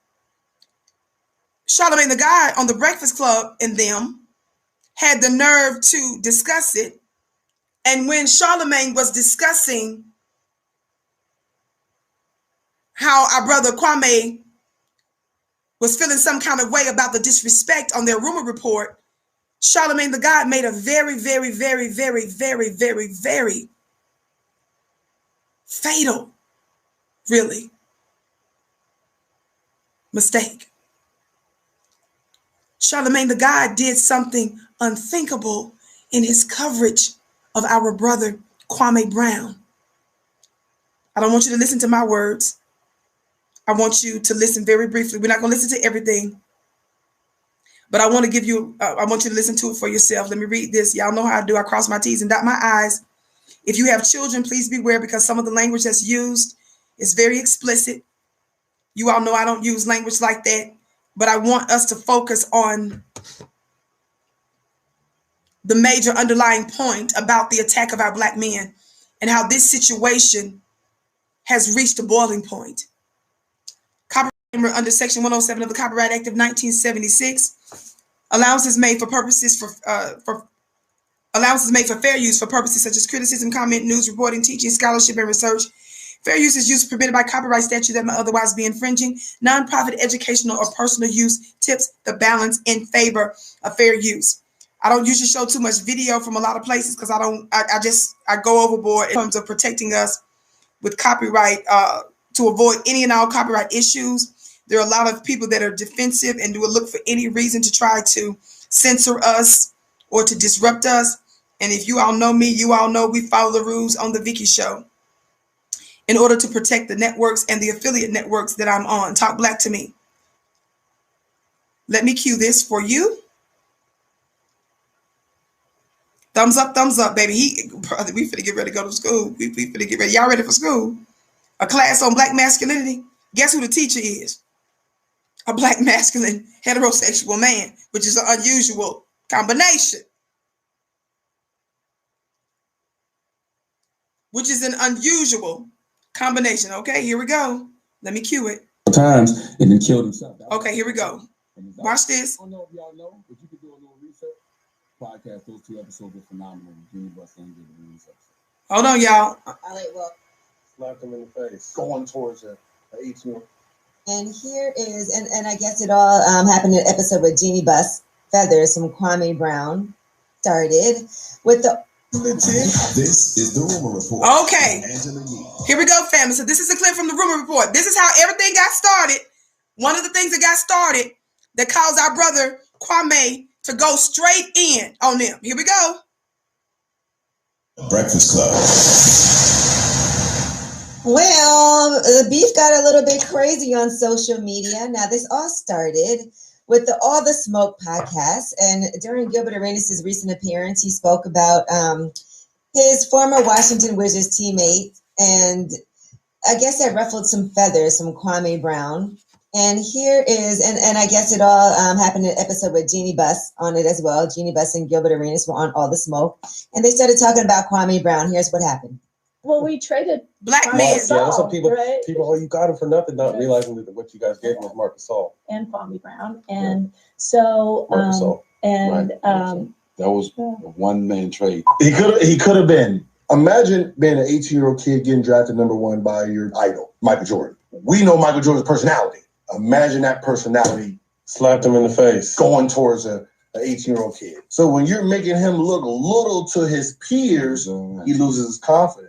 Charlemagne the God on the Breakfast Club and them had the nerve to discuss it. And when Charlemagne was discussing how our brother Kwame was feeling some kind of way about the disrespect on their rumor report, Charlemagne the God made a very, very, very, very, very, very, very fatal, really, mistake. Charlemagne the God did something unthinkable in his coverage of our brother Kwame Brown. I don't want you to listen to my words. I want you to listen very briefly. We're not going to listen to everything, but I want to give you, I want you to listen to it for yourself. Let me read this. Y'all know how I do. I cross my T's and dot my I's. If you have children, please beware, because some of the language that's used is very explicit. You all know I don't use language like that, but I want us to focus on the major underlying point about the attack of our black men and how this situation has reached a boiling point. Copyright under Section 107 of the Copyright Act of 1976, allowances made for fair use for purposes such as criticism, comment, news reporting, teaching, scholarship, and research. Fair use is use permitted by copyright statute that may otherwise be infringing. Nonprofit, educational, or personal use tips the balance in favor of fair use. I don't usually show too much video from a lot of places because I go overboard in terms of protecting us with copyright to avoid any and all copyright issues. There are a lot of people that are defensive and will look for any reason to try to censor us or to disrupt us. And if you all know me, you all know we follow the rules on the Vicky Show in order to protect the networks and the affiliate networks that I'm on. Talk black to me. Let me cue this for you. Thumbs up, baby. We finna get ready to go to school. We finna get ready. Y'all ready for school? A class on black masculinity. Guess who the teacher is? A black masculine heterosexual man, which is an unusual combination. Okay, here we go. Let me cue it. Times and then killed himself. Okay, here we go. Watch this. I don't know if y'all know, but you could do a little research. Podcast, those 2 episodes were phenomenal. Hold on, y'all. Slapped him in the face. Going towards her. And here is, and I guess it all happened in an episode with Jeannie Buss Feathers from Kwame Brown started with the... This is the Rumor Report. Okay. Here we go, family. So this is a clip from the Rumor Report. This is how everything got started. One of the things that got started that caused our brother Kwame to go straight in on them. Here we go. Breakfast Club. Well, the beef got a little bit crazy on social media. Now, this all started with the All the Smoke podcast. And during Gilbert Arenas' recent appearance, he spoke about his former Washington Wizards teammate. And I guess that ruffled some feathers from Kwame Brown. And here is, and I guess it all happened in an episode with Jeannie Buss on it as well. Jeannie Buss and Gilbert Arenas were on All the Smoke. And they started talking about Kwame Brown. Here's what happened. Well, we traded black men. Yeah, that's what people, right? you got him for nothing, not realizing that what you guys gave him was Marcus Saul. And Kwame Brown. And so, that was a one-man trade. He could have been. Imagine being an 18-year-old kid getting drafted #1 by your idol, Michael Jordan. We know Michael Jordan's personality. Imagine that personality slapped him in the face, going towards an 18-year-old kid. So when you're making him look little to his peers, he loses his confidence.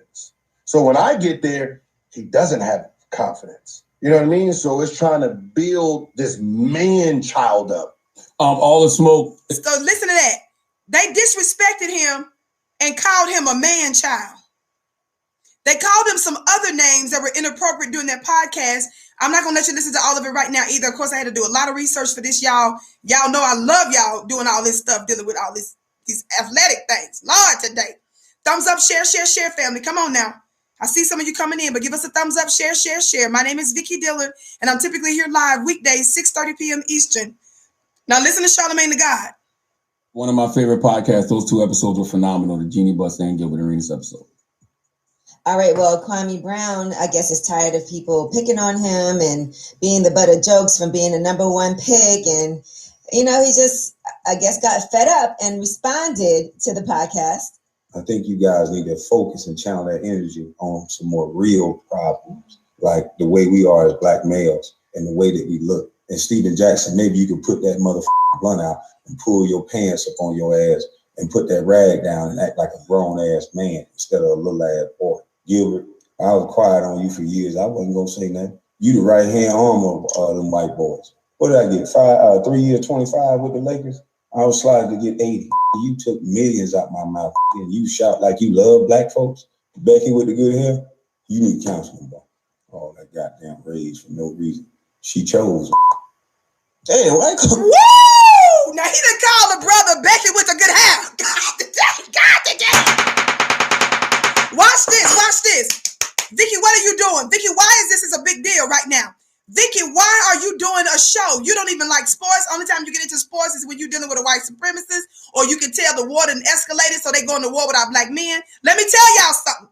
So when I get there, he doesn't have confidence. You know what I mean? So it's trying to build this man child up. All the Smoke. So listen to that. They disrespected him and called him a man child. They called him some other names that were inappropriate during that podcast. I'm not gonna let you listen to all of it right now either. Of course, I had to do a lot of research for this, y'all. Y'all know I love y'all doing all this stuff, dealing with all these athletic things. Lord, today. Thumbs up, share, family. Come on now. I see some of you coming in, but give us a thumbs up, share. My name is Vicky Dillon, and I'm typically here live weekdays, 6:30 p.m. Eastern. Now listen to Charlamagne the God. One of my favorite podcasts. Those 2 episodes were phenomenal. The Jeannie Buss and Gilbert Arenas episode. All right, well, Kwame Brown, I guess, is tired of people picking on him and being the butt of jokes from being the #1 pick. And, he just, I guess, got fed up and responded to the podcast. I think you guys need to focus and channel that energy on some more real problems, like the way we are as black males and the way that we look. And Steven Jackson, maybe you could put that motherfucking blunt out and pull your pants up on your ass and put that rag down and act like a grown-ass man instead of a little-ass boy. Gilbert, I was quiet on you for years. I wasn't going to say nothing. You the right-hand arm of them white boys. What did I get? 3 years, 25 with the Lakers? I was sliding to get 80. You took millions out my mouth and you shout like you love black folks. Becky with the good hair, you need counseling, bro. All that goddamn rage for no reason. She chose. Damn, why? Woo! Now he done called the brother Becky with the good hair. God damn. Watch this. Vicky, what are you doing? Vicky, why is this a big deal right now? Vicky, why are you doing a show? You don't even like sports. Only time you get into sports is when you're dealing with a white supremacist, or you can tell the war done escalated, so they going to war with our black men. Let me tell y'all something.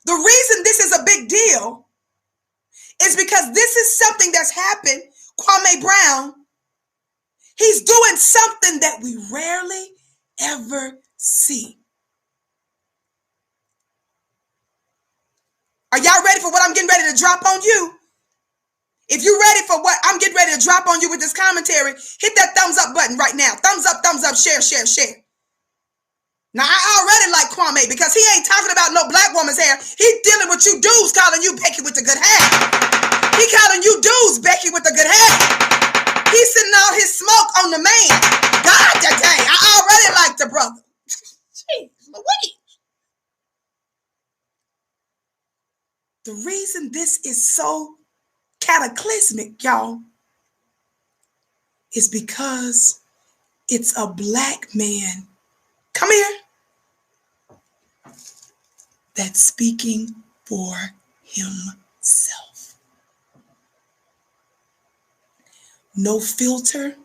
The reason this is a big deal is because this is something that's happened. Kwame Brown, he's doing something that we rarely ever see. Are y'all ready for what I'm getting ready to drop on you? If you're ready for what I'm getting ready to drop on you with this commentary, hit that thumbs up button right now. Thumbs up, share. Now, I already like Kwame because he ain't talking about no black woman's hair. He's dealing with you dudes calling you Becky with the good hair. He calling you dudes Becky with the good hair. He's sending all his smoke on the man. God dang, I already like the brother. Jeez Louise. The reason this is so cataclysmic, y'all, is because it's a black man, come here, that's speaking for himself. No filter.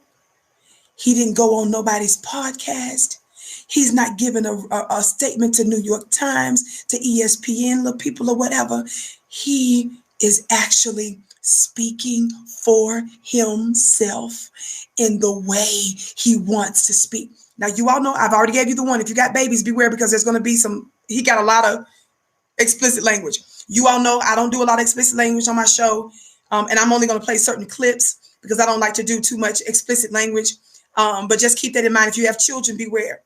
He didn't go on nobody's podcast. He's not giving a statement to New York Times, to ESPN, little people or whatever. He is actually speaking for himself in the way he wants to speak. Now, you all know I've already gave you the one. If you got babies, beware, because there's going to be he got a lot of explicit language. You all know I don't do a lot of explicit language on my show. And I'm only going to play certain clips because I don't like to do too much explicit language. But just keep that in mind. If you have children, beware.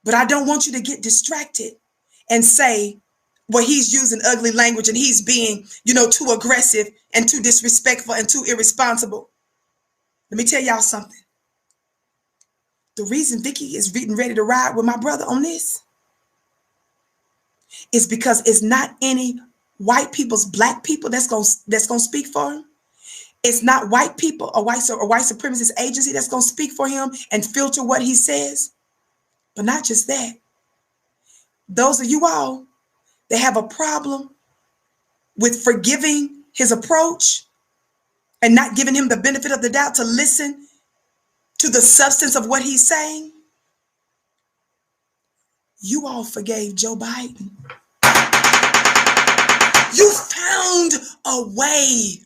But I don't want you to get distracted and say, well, he's using ugly language and he's being, too aggressive and too disrespectful and too irresponsible. Let me tell y'all something. The reason Vicky is getting ready to ride with my brother on this is because it's not any white people's black people that's gonna speak for him. It's not white people, a white supremacist agency that's gonna speak for him and filter what he says. But not just that. Those of you all that have a problem with forgiving his approach and not giving him the benefit of the doubt to listen to the substance of what he's saying, you all forgave Joe Biden. You found a way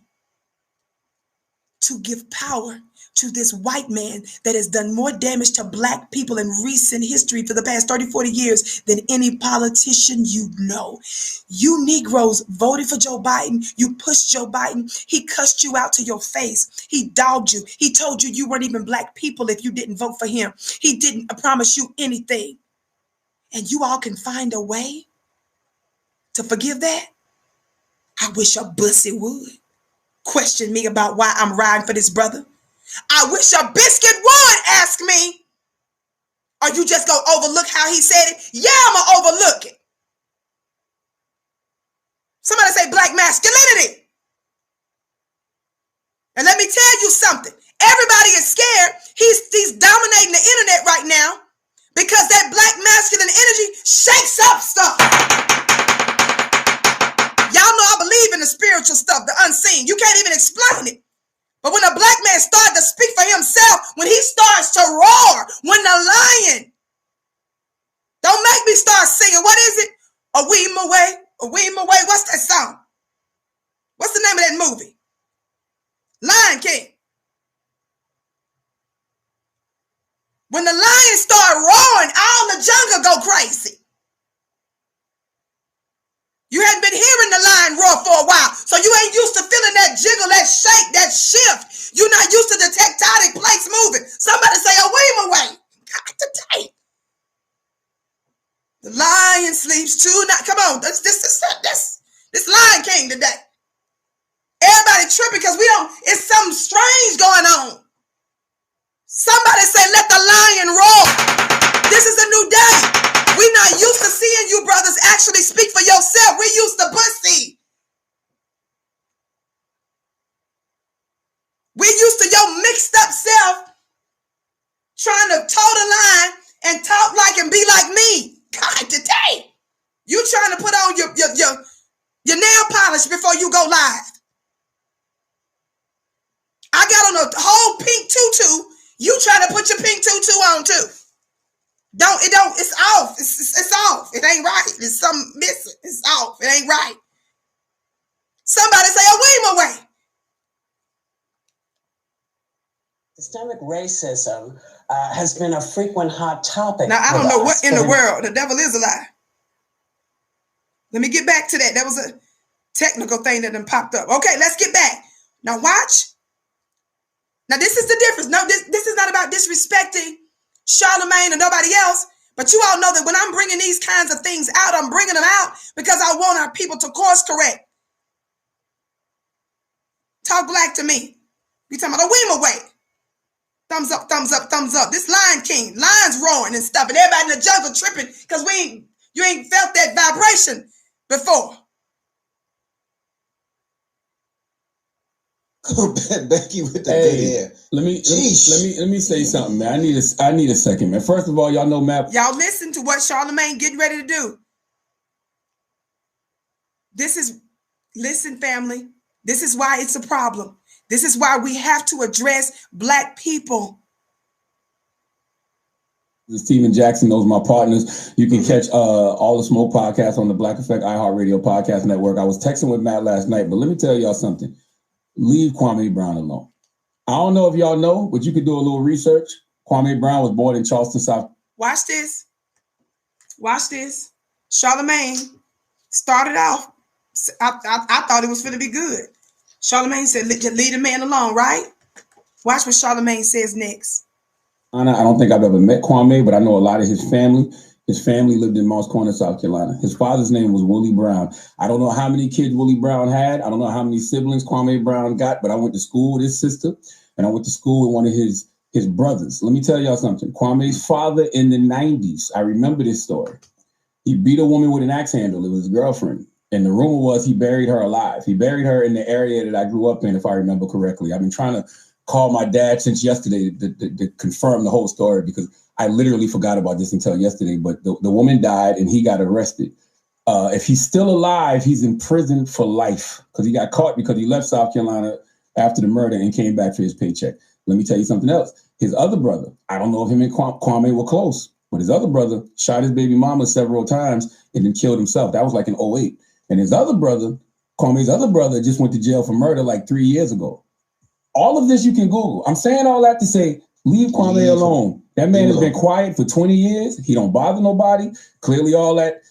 to give power to this white man that has done more damage to black people in recent history for the past 30, 40 years than any politician you know. You Negroes voted for Joe Biden. You pushed Joe Biden. He cussed you out to your face. He dogged you. He told you you weren't even black people if you didn't vote for him. He didn't promise you anything. And you all can find a way to forgive that? I wish a bussy would question me about why I'm riding for this brother. I wish a biscuit would ask me. Are you just going to overlook how he said it? Yeah, I'm going to overlook it. Somebody say black masculinity. something. Everybody is scared. He's dominating the internet right now because that black masculine energy shakes up stuff. Y'all know I believe in the spiritual stuff, the unseen. You can't even explain it. But when a black man starts to speak for himself, when he starts to roar, when the lion, don't make me start singing. What is it? A weem away, a weem away. What's that song? What's the name of that movie? Lion King. When the lions start roaring, all the jungle go crazy. You hadn't been hearing the lion roar for a while, so you ain't used to feeling that jiggle, that shake, that shift. You're not used to the tectonic plates moving. Somebody say, a weem away. God, today. The lion sleeps tonight. Come on, this Lion King today. Everybody tripping because it's something strange going on. Somebody say, let the lion roar. This is a new day. We're not used to seeing you brothers actually speak for yourself. We're used to pussy. We're used to your mixed up self trying to toe the line and talk like and be like me. God, today. You trying to put on your nail polish before you go live. I got on a whole pink tutu. You trying to put your pink tutu on too. It's off. It's off. It ain't right. There's something missing. It's off. It ain't right. Somebody say a weem away. Systemic racism has been a frequent hot topic. Now, I don't know what in the world. The devil is a lie. Let me get back to that. That was a technical thing that then popped up. Okay, let's get back. Now, watch. Now, this is the difference. No, this is not about disrespecting Charlemagne or nobody else. But you all know that when I'm bringing these kinds of things out, I'm bringing them out because I want our people to course correct. Talk black to me. You talking about a weem away. Thumbs up, thumbs up, thumbs up. This Lion King, lions roaring and stuff, and everybody in the jungle tripping because you ain't felt that vibration before. Becky with the good hair. Let me say something, man. I need a second, man. First of all, y'all know Matt. Y'all listen to what Charlemagne getting ready to do. Listen, family. This is why it's a problem. This is why we have to address black people. Steven Jackson, those are my partners. You can catch all the Smoke podcasts on the Black Effect iHeartRadio podcast network. I was texting with Matt last night, but let me tell y'all something. Leave Kwame Brown alone. I don't know if y'all know, but you could do a little research. Kwame Brown was born in Charleston, South. Watch this. Watch this. Charlemagne started off. I thought it was going to be good. Charlemagne said, leave the man alone, right? Watch what Charlemagne says next. I don't think I've ever met Kwame, but I know a lot of his family. His family lived in Moss Corner, South Carolina. His father's name was Willie Brown. I don't know how many kids Willie Brown had. I don't know how many siblings Kwame Brown got, but I went to school with his sister, and I went to school with one of his brothers. Let me tell y'all something. Kwame's father in the 90s, I remember this story. He beat a woman with an axe handle. It was his girlfriend. And the rumor was he buried her alive. He buried her in the area that I grew up in, if I remember correctly. I've been trying to call my dad since yesterday to confirm the whole story because I literally forgot about this until yesterday. But the woman died and he got arrested. If he's still alive, he's in prison for life because he got caught because he left South Carolina after the murder and came back for his paycheck. Let me tell you something else. His other brother, I don't know if him and Kwame were close, but his other brother shot his baby mama several times and then killed himself. That was like in 2008. And his other brother, Kwame's other brother, just went to jail for murder like 3 years ago. All of this you can Google. I'm saying all that to say, leave Kwame alone. That man has been quiet for 20 years. He don't bother nobody. Clearly all that,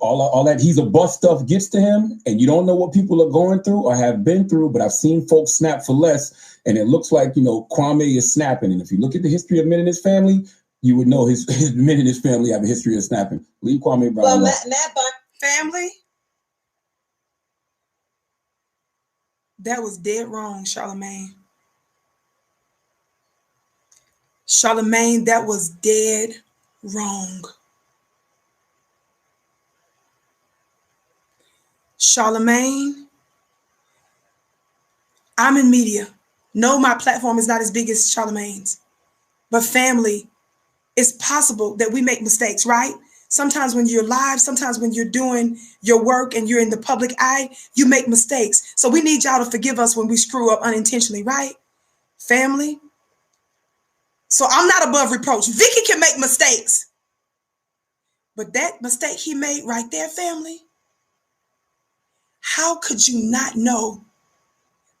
all that he's a bust stuff gets to him, and you don't know what people are going through or have been through, but I've seen folks snap for less, and it looks like, Kwame is snapping. And if you look at the history of men in his family, you would know his men in his family have a history of snapping. Leave Kwame Brown alone. Matt Family? That was dead wrong, Charlemagne. Charlemagne, that was dead wrong. Charlemagne, I'm in media. No, my platform is not as big as Charlemagne's. But family, it's possible that we make mistakes, right? Sometimes when you're live, sometimes when you're doing your work and you're in the public eye, you make mistakes. So we need y'all to forgive us when we screw up unintentionally, right? Family. So I'm not above reproach. Vicky can make mistakes. But that mistake he made right there, family, how could you not know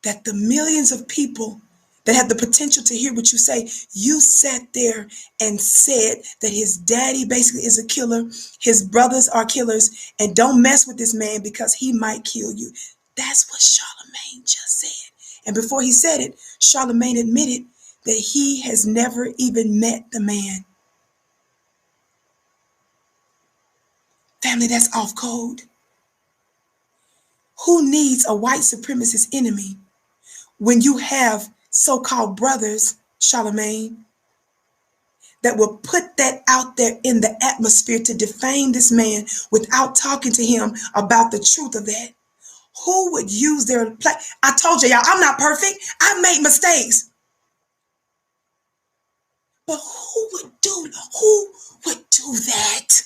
that the millions of people that have the potential to hear what you say, you sat there and said that his daddy basically is a killer, his brothers are killers, and don't mess with this man because he might kill you. That's what Charlemagne just said. And before he said it, Charlemagne admitted that he has never even met the man. Family, that's off code. Who needs a white supremacist enemy when you have so-called brothers, Charlemagne, that will put that out there in the atmosphere to defame this man without talking to him about the truth of that? Who would use their I told y'all, I'm not perfect. I made mistakes. But who would do that?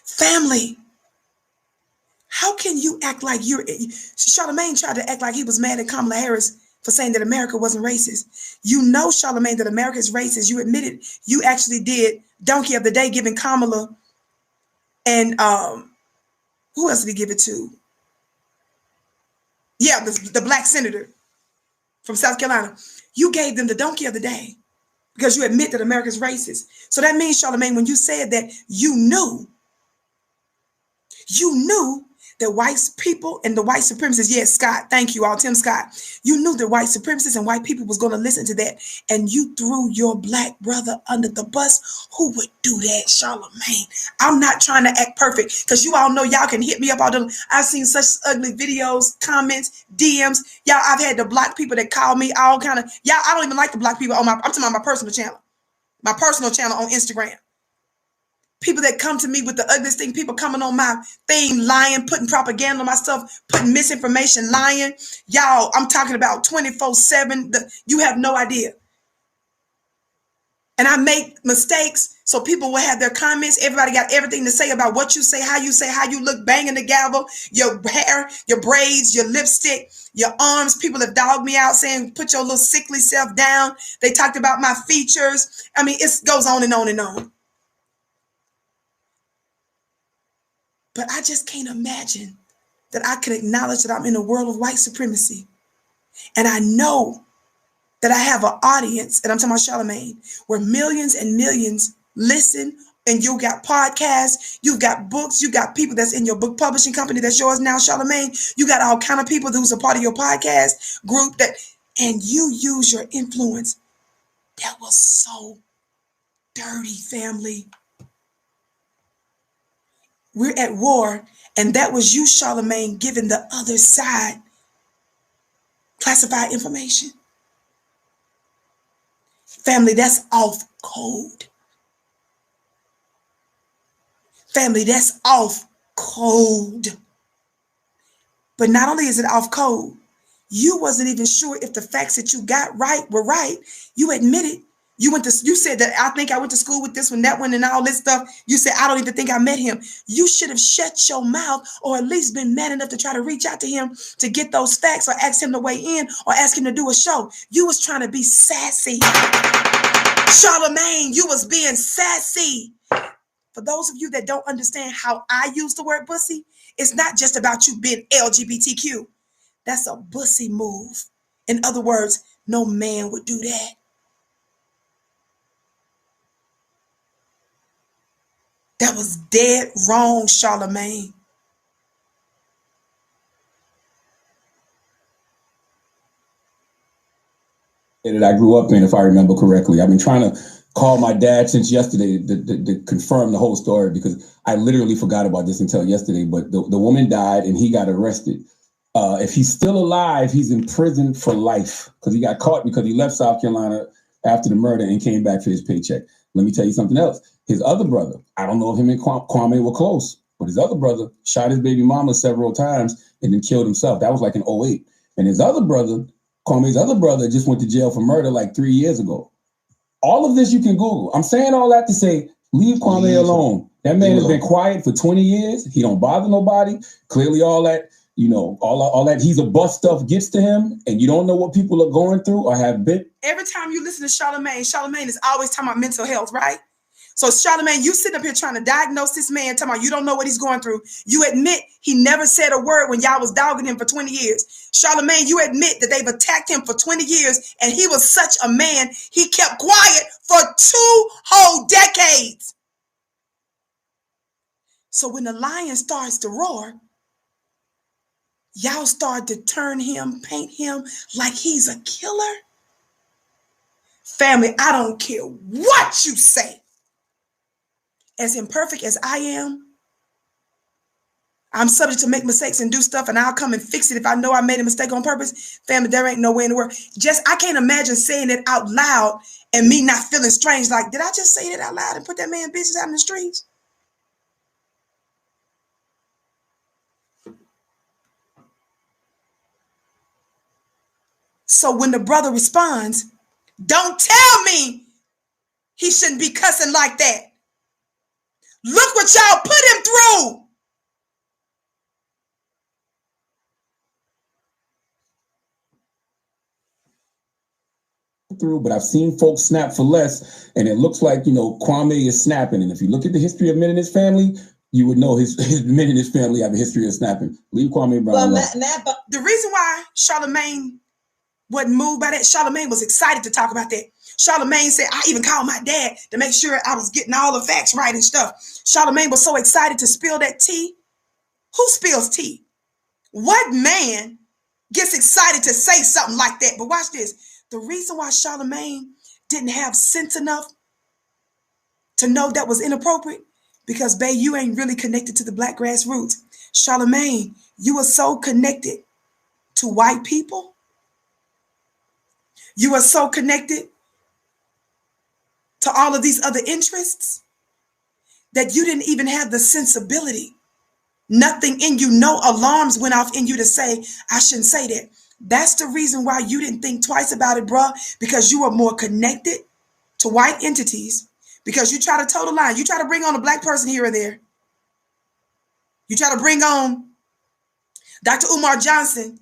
Family, how can you act like Charlemagne tried to act like he was mad at Kamala Harris for saying that America wasn't racist. You know, Charlemagne, that America is racist. You admitted you actually did Donkey of the Day, giving Kamala and who else did he give it to? Yeah, the black senator from South Carolina. You gave them the Donkey of the Day because you admit that America's racist. So that means, Charlemagne, when you said that, you knew that white people and the white supremacists, yes, Scott, thank you all, Tim Scott, you knew that white supremacists and white people was going to listen to that, and you threw your black brother under the bus. Who would do that, Charlemagne? I'm not trying to act perfect, because you all know y'all can hit me up all the. I've seen such ugly videos, comments, DMs. Y'all, I've had the black people that call me all kind of, y'all, I don't even like the black people on I'm talking about my personal channel on Instagram. People that come to me with the ugliest thing, people coming on my thing, lying, putting propaganda on my stuff, putting misinformation, lying. Y'all, I'm talking about 24/7. You have no idea. And I make mistakes so people will have their comments. Everybody got everything to say about what you say, how you look, banging the gavel, your hair, your braids, your lipstick, your arms. People have dogged me out saying, put your little sickly self down. They talked about my features. I mean, it goes on and on and on. But I just can't imagine that I can acknowledge that I'm in a world of white supremacy. And I know that I have an audience, and I'm talking about Charlemagne, where millions and millions listen, and you got podcasts, you got books, you got people that's in your book publishing company that's yours now, Charlemagne. You got all kind of people who's a part of your podcast group and you use your influence. That was so dirty, family. We're at war, and that was you, Charlemagne, giving the other side classified information. Family, that's off code. Family, that's off code. But not only is it off code, you wasn't even sure if the facts that you got right were right. You admitted. You said that I think I went to school with this one, that one, and all this stuff. You said, I don't even think I met him. You should have shut your mouth, or at least been man enough to try to reach out to him to get those facts, or ask him to weigh in, or ask him to do a show. You was trying to be sassy. Charlemagne, you was being sassy. For those of you that don't understand how I use the word bussy, it's not just about you being LGBTQ. That's a bussy move. In other words, no man would do that. That was dead wrong, Charlemagne. That I grew up in, if I remember correctly. I've been trying to call my dad since yesterday to confirm the whole story, because I literally forgot about this until yesterday. But the woman died and he got arrested. If he's still alive, he's in prison for life, because he got caught because he left South Carolina after the murder and came back for his paycheck. Let me tell you something else. His other brother, I don't know if him and Kwame were close, But his other brother shot his baby mama several times and then killed himself. That was like in 2008. And his other brother, Kwame's other brother, just went to jail for murder like 3 years ago. All of this you can Google. I'm saying all that to say, leave Kwame alone. That man has been quiet for 20 years. He don't bother nobody. Clearly all that, you know, all that he's a bust stuff gets to him, and you don't know what people are going through or have been. Every time you listen to Charlamagne is always talking about mental health, right? So Charlamagne, you sitting up here trying to diagnose this man, talking about you don't know what he's going through. You admit he never said a word when y'all was dogging him for 20 years. Charlamagne, you admit that they've attacked him for 20 years, and he was such a man, he kept quiet for 2 whole decades. So when the lion starts to roar, y'all start to turn him, paint him like he's a killer. Family, I don't care what you say. As imperfect as I am, I'm subject to make mistakes and do stuff, and I'll come and fix it if I know I made a mistake on purpose. Family, there ain't no way in the world. I can't imagine saying it out loud and me not feeling strange. Like, did I just say that out loud and put that man's business out in the streets? So when the brother responds, don't tell me he shouldn't be cussing like that. Look what y'all put him through. But I've seen folks snap for less, and it looks like, you know, Kwame is snapping. And if you look at the history of men in his family, you would know his men in his family have a history of snapping. Leave Kwame Brown alone. The reason why Charlamagne wasn't moved by that, Charlamagne was excited to talk about that. Charlamagne said, I even called my dad to make sure I was getting all the facts right and stuff. Charlamagne was so excited to spill that tea. Who spills tea? What man gets excited to say something like that? But watch this. The reason why Charlamagne didn't have sense enough to know that was inappropriate, because, babe, you ain't really connected to the black grassroots. Charlamagne, you are so connected to white people. You are so connected to all of these other interests that you didn't even have the sensibility. Nothing in you, no alarms went off in you to say, I shouldn't say that. That's the reason why you didn't think twice about it, bruh, because you were more connected to white entities, because you try to toe the line. You try to bring on a black person here or there. You try to bring on Dr. Umar Johnson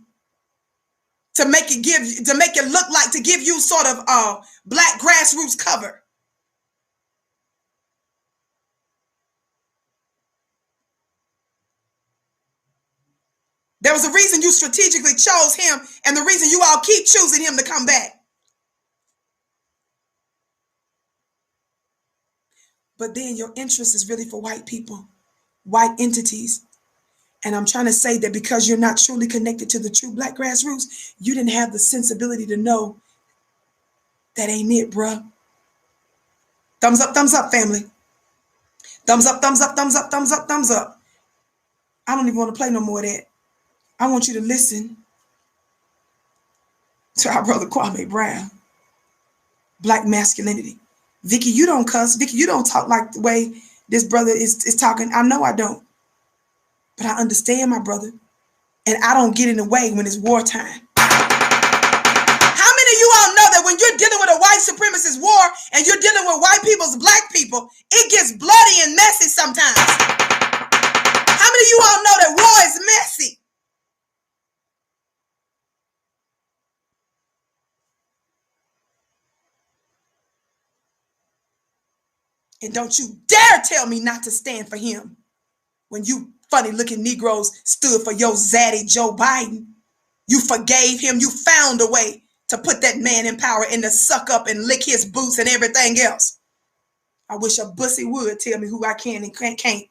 to make it look like, to give you sort of black grassroots cover. There was a reason you strategically chose him, and the reason you all keep choosing him to come back. But then your interest is really for white people, white entities. And I'm trying to say that because you're not truly connected to the true black grassroots, you didn't have the sensibility to know that ain't it, bruh. Thumbs up, family. Thumbs up, thumbs up, thumbs up, thumbs up, thumbs up. I don't even want to play no more of that. I want you to listen to our brother Kwame Brown. Black masculinity. Vicky, you don't cuss. Vicky, you don't talk like the way this brother is talking. I know I don't. But I understand my brother. And I don't get in the way when it's wartime. How many of you all know that when you're dealing with a white supremacist war and you're dealing with white people's black people, it gets bloody and messy sometimes? How many of you all know that war is messy? And don't you dare tell me not to stand for him when you funny-looking Negroes stood for your zaddy Joe Biden. You forgave him. You found a way to put that man in power and to suck up and lick his boots and everything else. I wish a bussy would tell me who I can and can't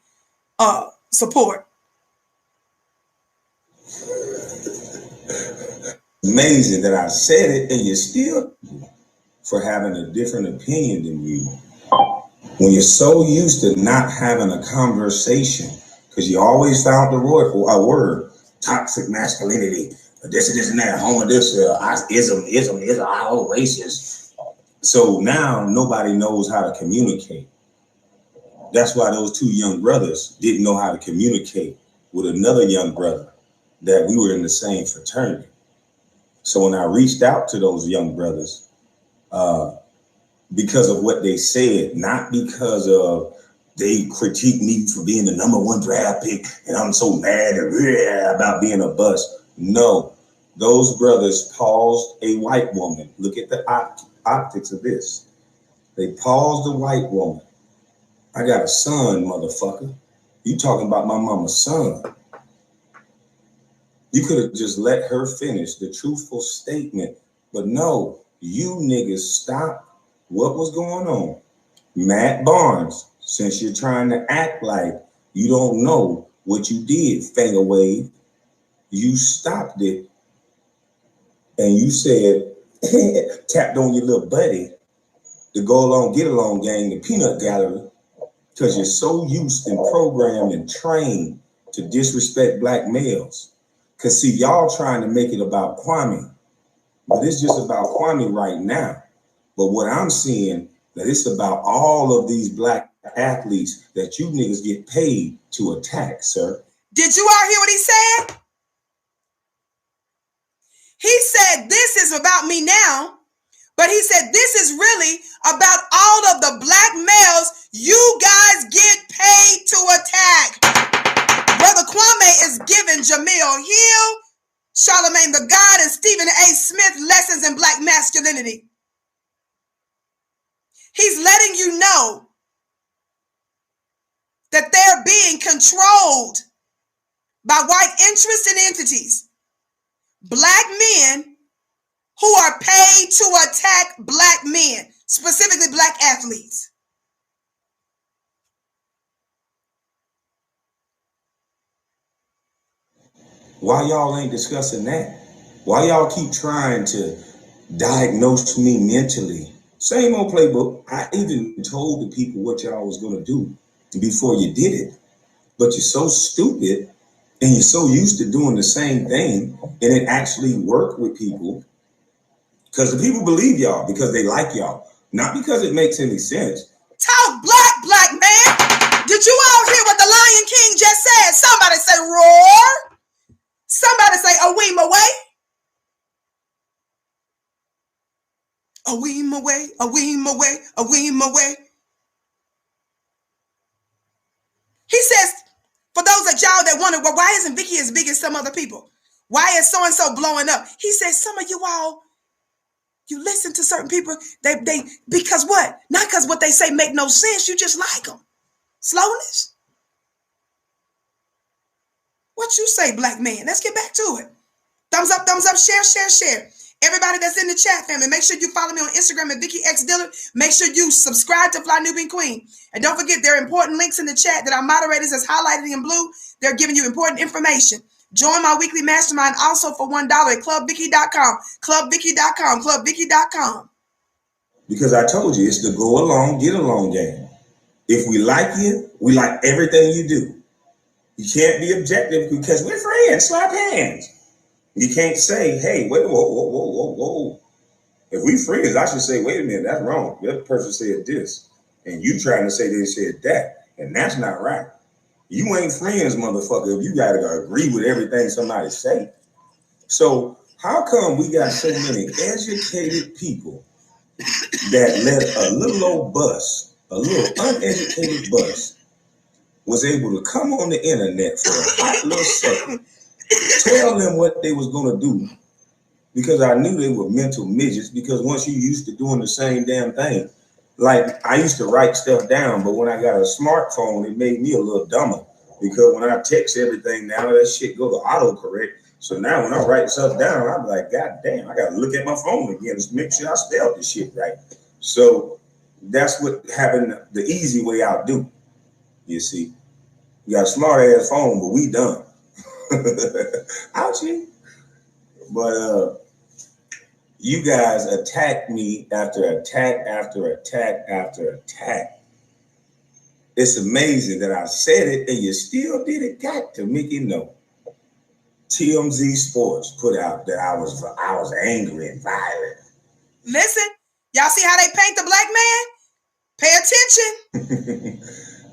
support. Amazing that I said it and you're still for having a different opinion than you. When you're so used to not having a conversation, because you always found the word for a word, toxic masculinity, this and that, homo, this, ism, all racist. So now nobody knows how to communicate. That's why those two young brothers didn't know how to communicate with another young brother that we were in the same fraternity. So when I reached out to those young brothers, because of what they said, not because of they critiqued me for being the #1 draft pick and I'm so mad about being a bust. No, those brothers paused a white woman. Look at the optics of this. They paused a white woman. I got a son, motherfucker. You talking about my mama's son. You could have just let her finish the truthful statement. But no, you niggas stopped what was going on. Matt Barnes, since you're trying to act like you don't know what you did, finger wave, you stopped it and you said, tapped on your little buddy to go along, get along gang, the peanut gallery, because you're so used and programmed and trained to disrespect black males. Because see, y'all trying to make it about Kwame, but it's just about Kwame right now. But what I'm seeing, that it's about all of these black athletes that you niggas get paid to attack, sir. Did you all hear what he said? He said, this is about me now, but he said, this is really about all of the black males you guys get paid to attack. Brother Kwame is giving Jemele Hill, Charlemagne the God, and Stephen A. Smith lessons in black masculinity. He's letting you know that they're being controlled by white interests and entities. Black men who are paid to attack black men, specifically black athletes. Why y'all ain't discussing that? Why y'all keep trying to diagnose me mentally? Same old playbook. I even told the people what y'all was going to do before you did it. But you're so stupid and you're so used to doing the same thing, and it actually worked with people because the people believe y'all because they like y'all, not because it makes any sense. Talk black man. Did you all hear what the Lion King just said? Somebody say roar. Somebody say a weem away. A weem away, a weem away, a weem away. He says, for those of y'all that wonder, well, why isn't Vicky as big as some other people? Why is so-and-so blowing up? He says, some of you all, you listen to certain people, they because what? Not because what they say make no sense, you just like them. Slowness? What you say, black man? Let's get back to it. Thumbs up, share. Everybody that's in the chat, family, make sure you follow me on Instagram at Vicky X Dillard. Make sure you subscribe to Fly Nubian Queen. And don't forget, there are important links in the chat that our moderators has highlighted in blue. They're giving you important information. Join my weekly mastermind also for $1 at clubvicky.com. Clubvicky.com. Clubvicky.com. Because I told you, it's the go along, get along game. If we like you, we like everything you do. You can't be objective because we're friends, slap hands. You can't say, hey, wait, whoa. If we friends, I should say, wait a minute, that's wrong. The other person said this, and you trying to say they said that, and that's not right. You ain't friends, motherfucker, if you got to agree with everything somebody say. So how come we got so many educated people that let a little old bus, a little uneducated bus, was able to come on the internet for a hot little second, tell them what they was going to do, because I knew they were mental midgets, because once you used to doing the same damn thing, like I used to write stuff down, but when I got a smartphone, it made me a little dumber, because when I text everything now, that shit go to autocorrect. So now when I write stuff down, I'm like, God damn, I got to look at my phone again to make sure I spelled this shit right. So that's what happened the easy way out do. You see, you got a smart ass phone, but we dumb. Ouchie. But you guys attacked me after attack after attack after attack. It's amazing that I said it and you still did it. Got to make it know. TMZ Sports put out that I was angry and violent. Listen, y'all see how they paint the black man? Pay attention.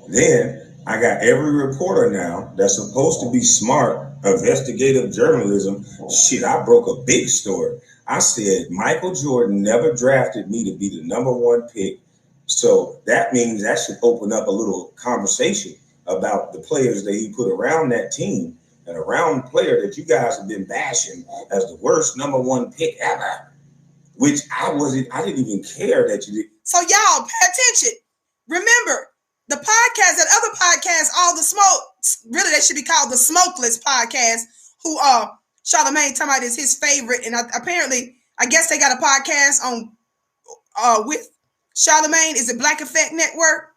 Then I got every reporter now that's supposed to be smart, investigative journalism. Shit, I broke a big story. I said Michael Jordan never drafted me to be the #1 pick. So that means that should open up a little conversation about the players that he put around that team and around the player that you guys have been bashing as the worst #1 pick ever, which I didn't even care that you did. So y'all pay attention. Remember, the podcast, that other podcast, All the Smoke, really they should be called the Smokeless Podcast, who Charlamagne talking about is his favorite. And apparently, I guess they got a podcast on with Charlamagne. Is it Black Effect Network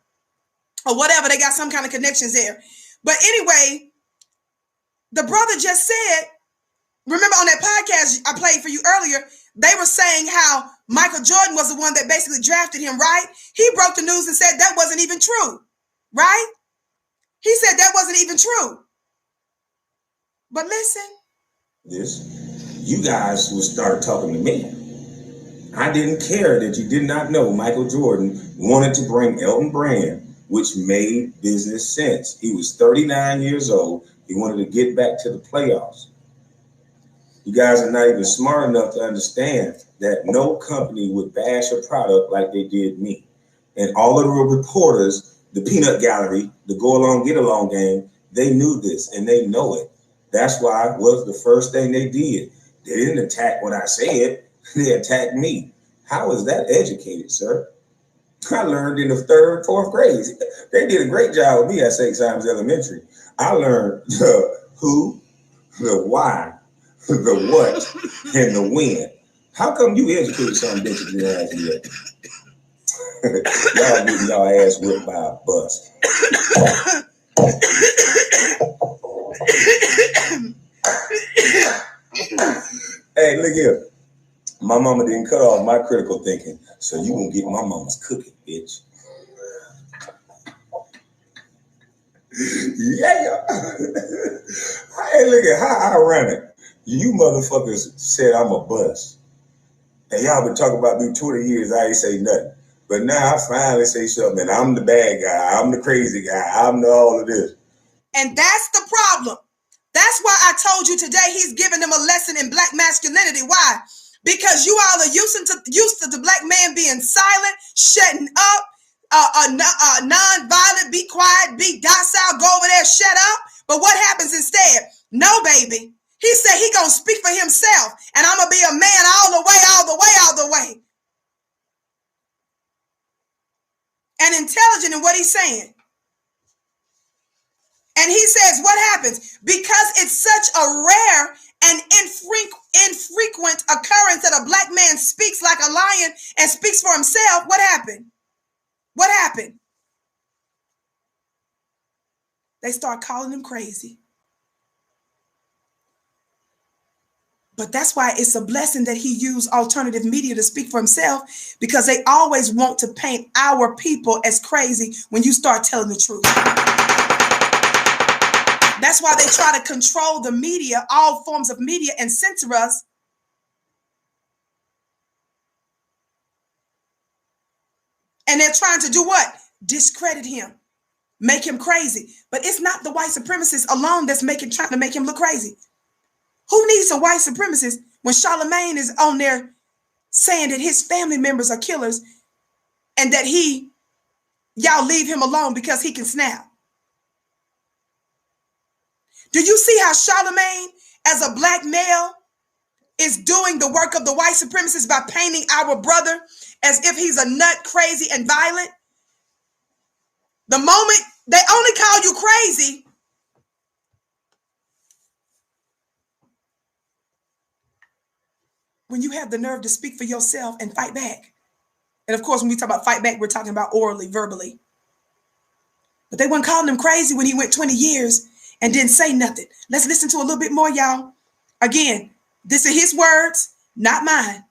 or whatever? They got some kind of connections there. But anyway, the brother just said, remember on that podcast I played for you earlier, they were saying how Michael Jordan was the one that basically drafted him, right? He broke the news and said that wasn't even true, right? He said that wasn't even true. But listen. You guys would start talking to me. I didn't care that you did not know Michael Jordan wanted to bring Elton Brand, which made business sense. He was 39 years old. He wanted to get back to the playoffs. You guys are not even smart enough to understand that no company would bash a product like they did me. And all of the reporters, the peanut gallery, the go along, get along game, they knew this and they know it. That's why it was the first thing they did. They didn't attack what I said. They attacked me. How is that educated, sir? I learned in the 3rd, 4th grade. They did a great job with me at St. Simon's Elementary. I learned the who, the why, the what, and the when. How come you educated something that you didn't ask yet? Y'all getting y'all ass whipped by a bus. Hey, look here. My mama didn't cut off my critical thinking, so you gonna get my mama's cooking, bitch. Yeah. Hey, look at how ironic. You motherfuckers said I'm a bust. And y'all been talking about me 20 years, I ain't say nothing. But now I finally say something, and I'm the bad guy, I'm the crazy guy, I'm the all of this. And that's the problem. That's why I told you today he's giving them a lesson in black masculinity. Why? Because you all are used to the black man being silent, shutting up, non-violent, be quiet, be docile, go over there, shut up. But what happens instead? No, baby. He said he gonna speak for himself, and I'm gonna be a man all the way, all the way, all the way. And intelligent in what he's saying. And he says, what happens? Because it's such a rare and infrequent occurrence that a black man speaks like a lion and speaks for himself, what happened? What happened? They start calling him crazy. But that's why it's a blessing that he used alternative media to speak for himself, because they always want to paint our people as crazy when you start telling the truth. That's why they try to control the media, all forms of media, and censor us. And they're trying to do what? Discredit him, make him crazy. But it's not the white supremacists alone that's trying to make him look crazy. Who needs a white supremacist when Charlamagne is on there saying that his family members are killers and that y'all leave him alone because he can snap? Do you see how Charlamagne, as a black male, is doing the work of the white supremacists by painting our brother as if he's a nut, crazy, and violent? The moment they only call you crazy when you have the nerve to speak for yourself and fight back. And of course, when we talk about fight back, we're talking about orally, verbally. But they weren't calling him crazy when he went 20 years and didn't say nothing. Let's listen to a little bit more, y'all. Again, this are his words, not mine.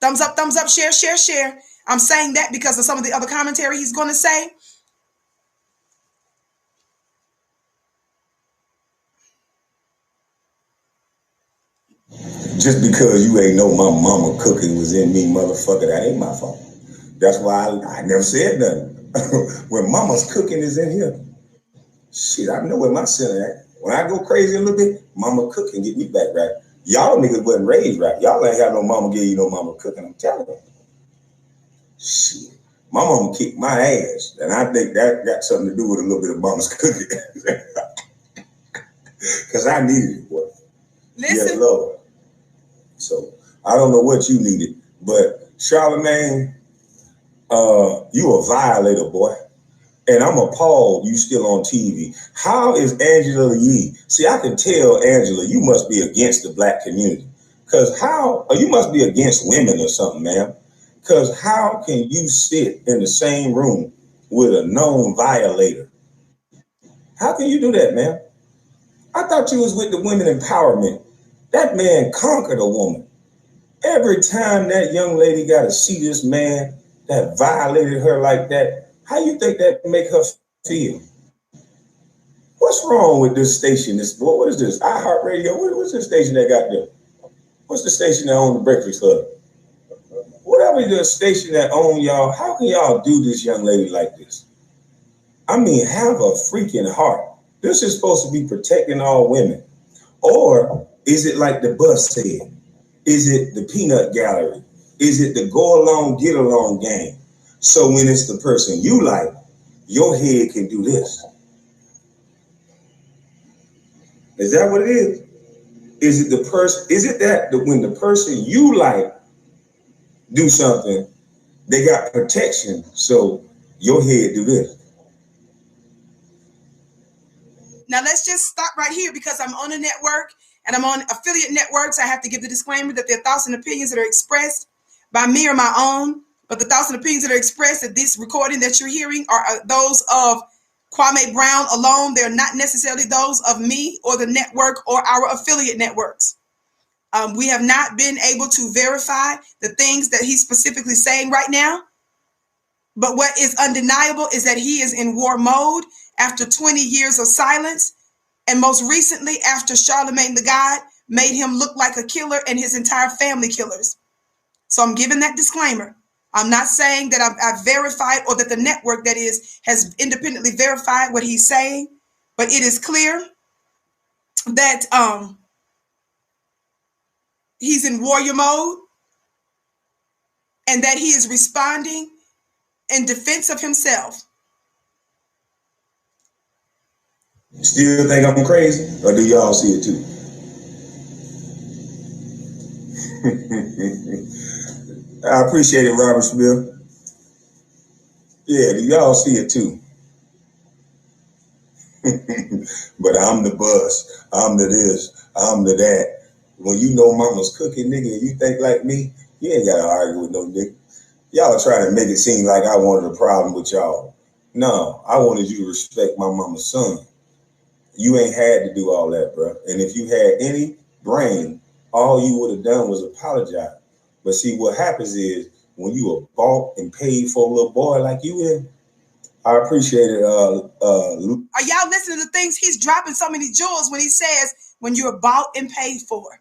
Thumbs up, share, share, share. I'm saying that because of some of the other commentary he's going to say. Just because you ain't know my mama cooking was in me, motherfucker, that ain't my fault. That's why I never said nothing. when mama's cooking is in here, shit, I know where my center at. When I go crazy a little bit, mama cooking get me back right. Y'all niggas wasn't raised right. Y'all ain't have no mama give you no mama cooking, I'm telling you. Shit. My mama kicked my ass, and I think that got something to do with a little bit of mama's cooking. Because I needed it, boy. Listen. Yes, Lord. So, I don't know what you needed, but Charlamagne, you a violator, boy. And I'm appalled you still on TV. How is Angela Yee? See, I can tell, Angela, you must be against the black community. Because how, or you must be against women or something, ma'am. Because how can you sit in the same room with a known violator? How can you do that, ma'am? I thought you was with the women empowerment. That man conquered a woman. Every time that young lady got to see this man that violated her like that, how you think that make her feel? What's wrong with this station? What is this? iHeartRadio? What's the station that got there? What's the station that owned the Breakfast Club? Whatever the station that own y'all, how can y'all do this young lady like this? I mean, have a freaking heart. This is supposed to be protecting all women. Or is it like the bus said? Is it the peanut gallery? Is it the go along, get along game? So when it's the person you like, your head can do this. Is that what it is? Is it the person? Is it that when the person you like do something, they got protection, so your head do this? Now let's just stop right here because I'm on a network and I'm on affiliate networks. I have to give the disclaimer that there are thoughts and opinions that are expressed by me or my own, but the thoughts and opinions that are expressed at this recording that you're hearing are those of Kwame Brown alone. They're not necessarily those of me or the network or our affiliate networks. We have not been able to verify the things that he's specifically saying right now. But what is undeniable is that he is in war mode after 20 years of silence. And most recently, after Charlamagne the God made him look like a killer and his entire family killers. So I'm giving that disclaimer. I'm not saying that I've verified or that the network that is has independently verified what he's saying, but it is clear that he's in warrior mode and that he is responding in defense of himself. Still think I'm crazy, or do y'all see it too? I appreciate it, Robert Smith. Yeah, do y'all see it too? But I'm the bus, I'm the this, I'm the that. When you know mama's cooking, nigga, and you think like me, you ain't gotta argue with no nigga. Y'all trying to make it seem like I wanted a problem with y'all. No, I wanted you to respect my mama's son. You ain't had to do all that, bro. And if you had any brain, all you would have done was apologize. But see, what happens is when you are bought and paid for a little boy like you is, I appreciate it. Are y'all listening to the things he's dropping so many jewels when he says, when you're bought and paid for?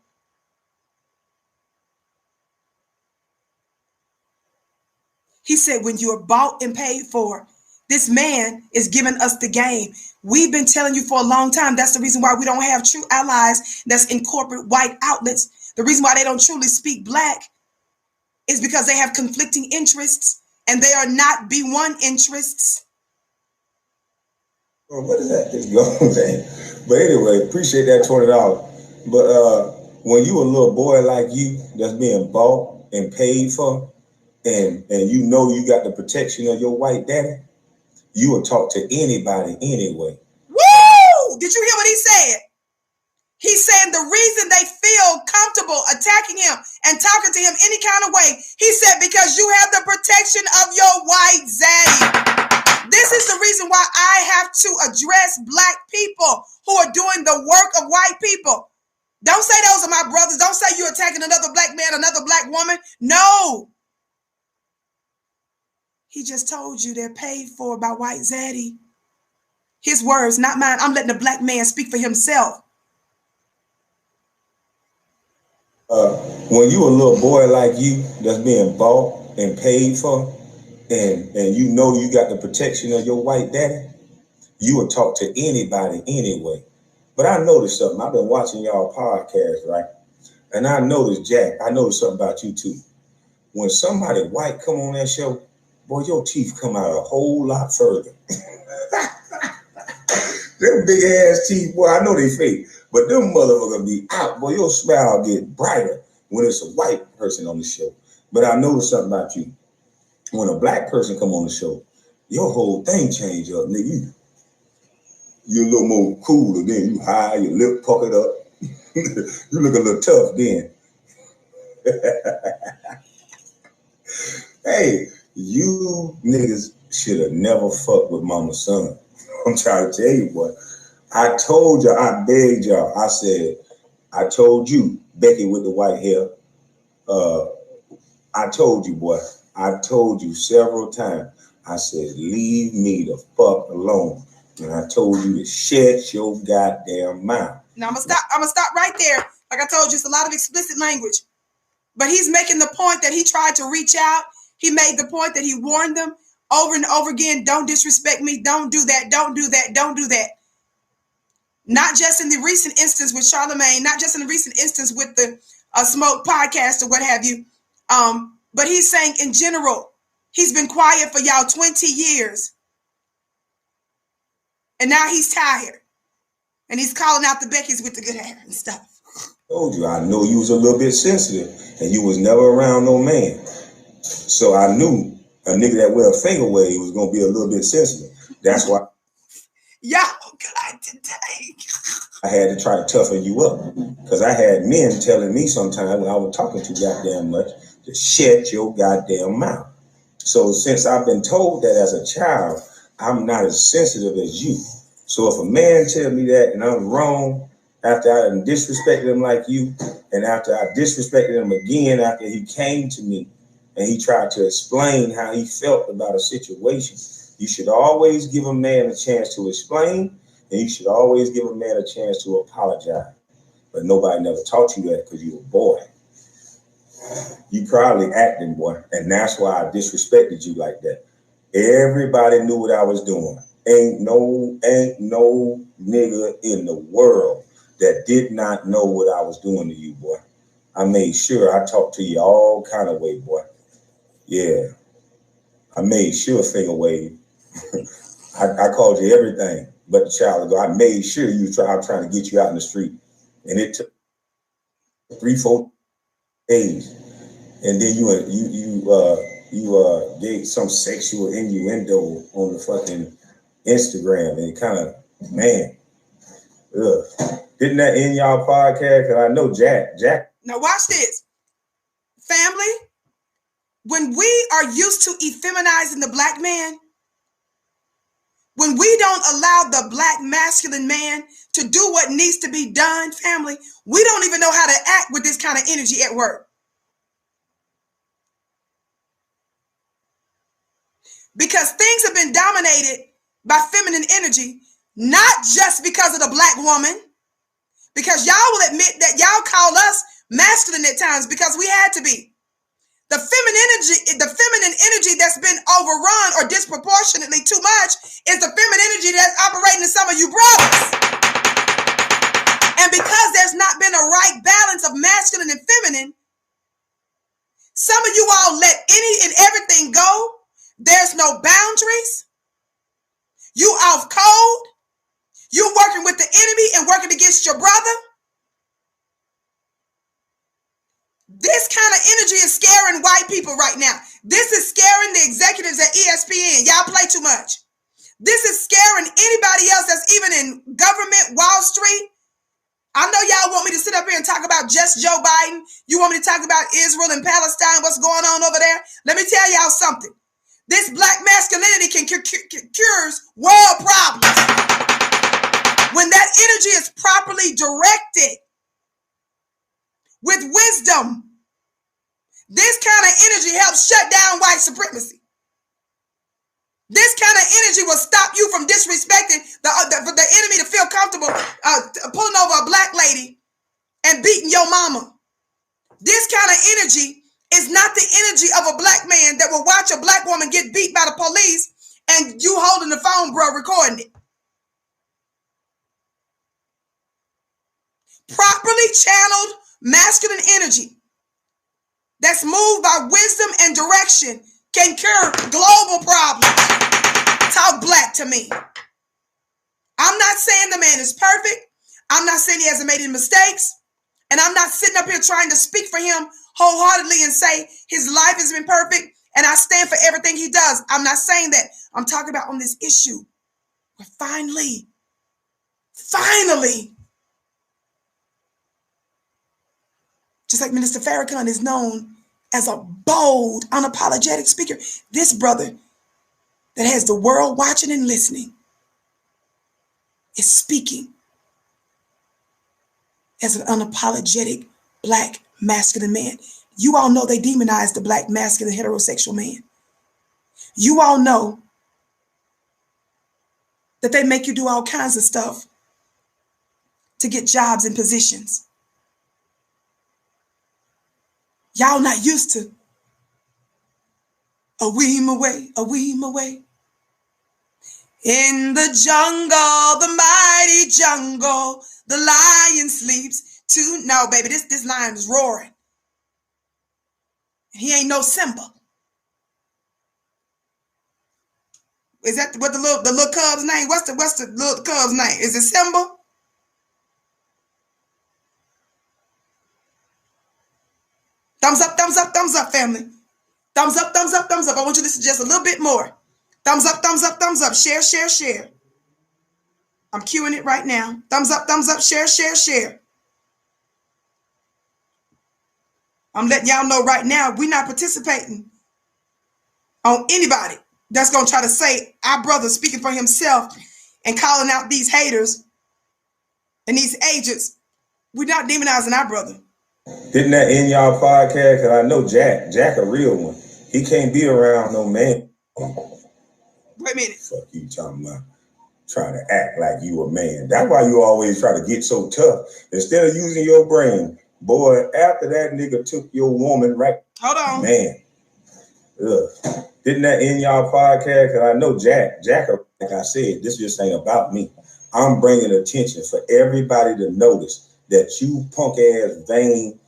He said, when you're bought and paid for. This man is giving us the game. We've been telling you for a long time. That's the reason why we don't have true allies that's in corporate white outlets. The reason why they don't truly speak black is because they have conflicting interests and they are not B1 interests. Well, what is that? It's going, man. But anyway, appreciate that $20. But when you a little boy like you that's being bought and paid for, and you know you got the protection of your white daddy, you will talk to anybody anyway. Woo! Did you hear what he said? He's saying the reason they feel comfortable attacking him and talking to him any kind of way, he said, because you have the protection of your white zaddy. This is the reason why I have to address black people who are doing the work of white people. Don't say those are my brothers. Don't say you're attacking another black man, another black woman. No. He just told you they're paid for by white zaddy. His words, not mine. I'm letting the black man speak for himself. When you a little boy like you that's being bought and paid for, and you know you got the protection of your white daddy, you will talk to anybody anyway. But I noticed something. I've been watching y'all podcast, right? And I noticed, Jack, I noticed something about you too. When somebody white come on that show, boy, your teeth come out a whole lot further. Them big ass teeth, boy, I know they fake, but them motherfuckers be out. Boy, your smile get brighter when it's a white person on the show. But I noticed something about you. When a black person come on the show, your whole thing change up, nigga. You a little more cool again. You high, your lip puckered up. You look a little tough then. Hey, you niggas should have never fucked with mama's son. I'm trying to tell you, boy. I told y'all, I begged y'all. I said, I told you, Becky with the white hair. I told you, boy. I told you several times. I said, leave me the fuck alone. And I told you to shut your goddamn mouth. Now I'm gonna stop right there. Like I told you, it's a lot of explicit language. But he's making the point that he tried to reach out. He made the point that he warned them over and over again, don't disrespect me, don't do that, don't do that, don't do that. Not just in the recent instance with Charlemagne, not just in the recent instance with the Smoke podcast or what have you. But he's saying in general, he's been quiet for y'all 20 years. And now he's tired. And he's calling out the Beckys with the good hair and stuff. Told you, I know you was a little bit sensitive and you was never around no man. So I knew a nigga that wear a finger wave was going to be a little bit sensitive. That's why Y'all God today. I had to try to toughen you up. Because I had men telling me sometimes when I was talking too goddamn much to shut your goddamn mouth. So since I've been told that as a child, I'm not as sensitive as you. So if a man tell me that and I'm wrong, after I disrespected him like you, and after I disrespected him again after he came to me and he tried to explain how he felt about a situation, you should always give a man a chance to explain, and you should always give a man a chance to apologize. But nobody never taught you that because you were a boy. You probably acting, boy, and that's why I disrespected you like that. Everybody knew what I was doing. Ain't no nigga in the world that did not know what I was doing to you, boy. I made sure I talked to you all kind of way, boy. Yeah. I made sure finger wave. I called you everything but the child ago. I made sure I was trying to get you out in the street. And it took 3-4 days. And then you gave some sexual innuendo on the fucking Instagram, and kind of, man, didn't that end y'all podcast? Cause I know Jack. Now watch this. Family, when we are used to effeminizing the black man, when we don't allow the black masculine man to do what needs to be done, family, we don't even know how to act with this kind of energy at work. Because things have been dominated by feminine energy, not just because of the black woman, because y'all will admit that y'all call us masculine at times because we had to be. The feminine energy that's been overrun or disproportionately too much is the feminine energy that's operating in some of you brothers. And because there's not been a right balance of masculine and feminine, some of you all let any and everything go. There's no boundaries. You off code. You working with the enemy and working against your brother. This kind of energy is scaring white people right now. This is scaring the executives at ESPN. Y'all play too much. This is scaring anybody else that's even in government, Wall Street. I know y'all want me to sit up here and talk about just Joe Biden. You want me to talk about Israel and Palestine, what's going on over there? Let me tell y'all something. This black masculinity can cures world problems. When that energy is properly directed with wisdom, this kind of energy helps shut down white supremacy. This kind of energy will stop you from disrespecting the enemy to feel comfortable pulling over a black lady and beating your mama. This kind of energy It's not the energy of a black man that will watch a black woman get beat by the police and you holding the phone, bro, recording it. Properly channeled masculine energy that's moved by wisdom and direction can cure global problems. Talk black to me. I'm not saying the man is perfect. I'm not saying he hasn't made any mistakes. And I'm not sitting up here trying to speak for him wholeheartedly and say his life has been perfect and I stand for everything he does. I'm not saying that. I'm talking about on this issue where finally, just like Minister Farrakhan is known as a bold, unapologetic speaker, this brother that has the world watching and listening is speaking as an unapologetic black masculine man. You all know they demonize the black masculine heterosexual man. You all know that they make you do all kinds of stuff to get jobs and positions. Y'all not used to a weem away, a weem away. In the jungle, the mighty jungle, the lion sleeps too. No, baby, this lion is roaring. He ain't no Simba. Is that what the little cub's name? What's the little cub's name? Is it Simba? Thumbs up, family. Thumbs up, thumbs up, thumbs up. I want you to listen just a little bit more. Thumbs up, thumbs up, thumbs up. Share, share, share. I'm cueing it right now. Thumbs up, share, share, share. I'm letting y'all know right now, we're not participating on anybody that's going to try to say our brother speaking for himself and calling out these haters and these agents. We're not demonizing our brother. Didn't that end y'all podcast? Because I know Jack a real one. He can't be around no man. Wait a minute. Fuck you talking about. Trying to act like you a man. That's why you always try to get so tough. Instead of using your brain, boy, after that nigga took your woman, right? Hold on. Man. Ugh. Didn't that end y'all podcast? Because I know Jack, like I said, this just ain't about me. I'm bringing attention for everybody to notice that you punk ass, vain,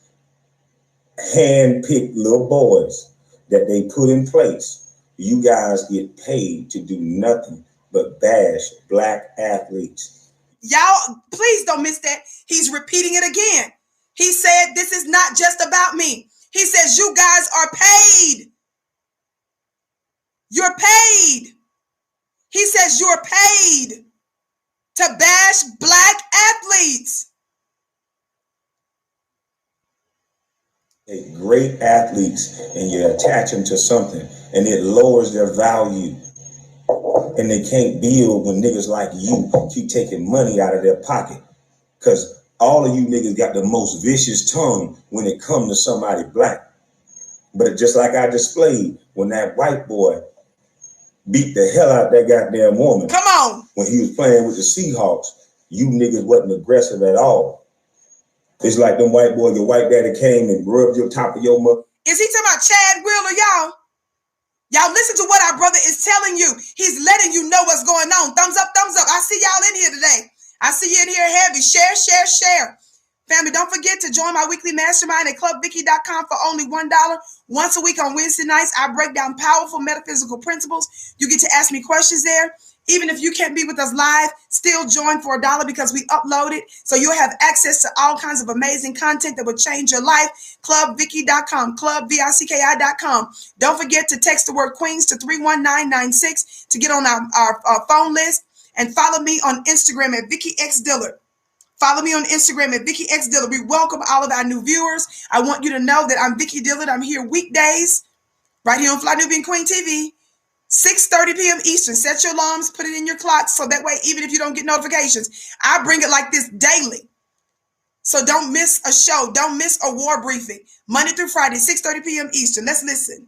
hand-picked little boys that they put in place, you guys get paid to do nothing but bash black athletes. Y'all, please don't miss that. He's repeating it again. He said, this is not just about me. He says, you guys are paid. You're paid. He says, you're paid to bash black athletes. Great athletes, and you attach them to something, and it lowers their value. And they can't build when niggas like you keep taking money out of their pocket. Because all of you niggas got the most vicious tongue when it comes to somebody black. But just like I displayed, when that white boy beat the hell out of that goddamn woman. Come on. When he was playing with the Seahawks, you niggas wasn't aggressive at all. It's like them white boys, your white daddy came and rubbed your top of your mother. Is he talking about Chad Wheeler, y'all? Y'all listen to what our brother is telling you. He's letting you know what's going on. Thumbs up, thumbs up. I see y'all in here today. I see you in here heavy. Share, share, share. Family, don't forget to join my weekly mastermind at clubvicky.com for only $1. Once a week on Wednesday nights, I break down powerful metaphysical principles. You get to ask me questions there. Even if you can't be with us live, still join for $1 because we upload it. So you'll have access to all kinds of amazing content that will change your life. Clubvicky.com, clubvicki.com. Don't forget to text the word Queens to 31996 to get on our phone list. And follow me on Instagram at Vicky X Dillard. Follow me on Instagram at Vicky X Dillard. We welcome all of our new viewers. I want you to know that I'm Vicky Dillard. I'm here weekdays right here on Fly Nubian Queen TV. 6:30 p.m. Eastern. Set your alarms, put it in your clock, so that way, even if you don't get notifications, I bring it like this daily. So don't miss a show. Don't miss a war briefing. Monday through Friday, 6:30 p.m. Eastern. Let's listen.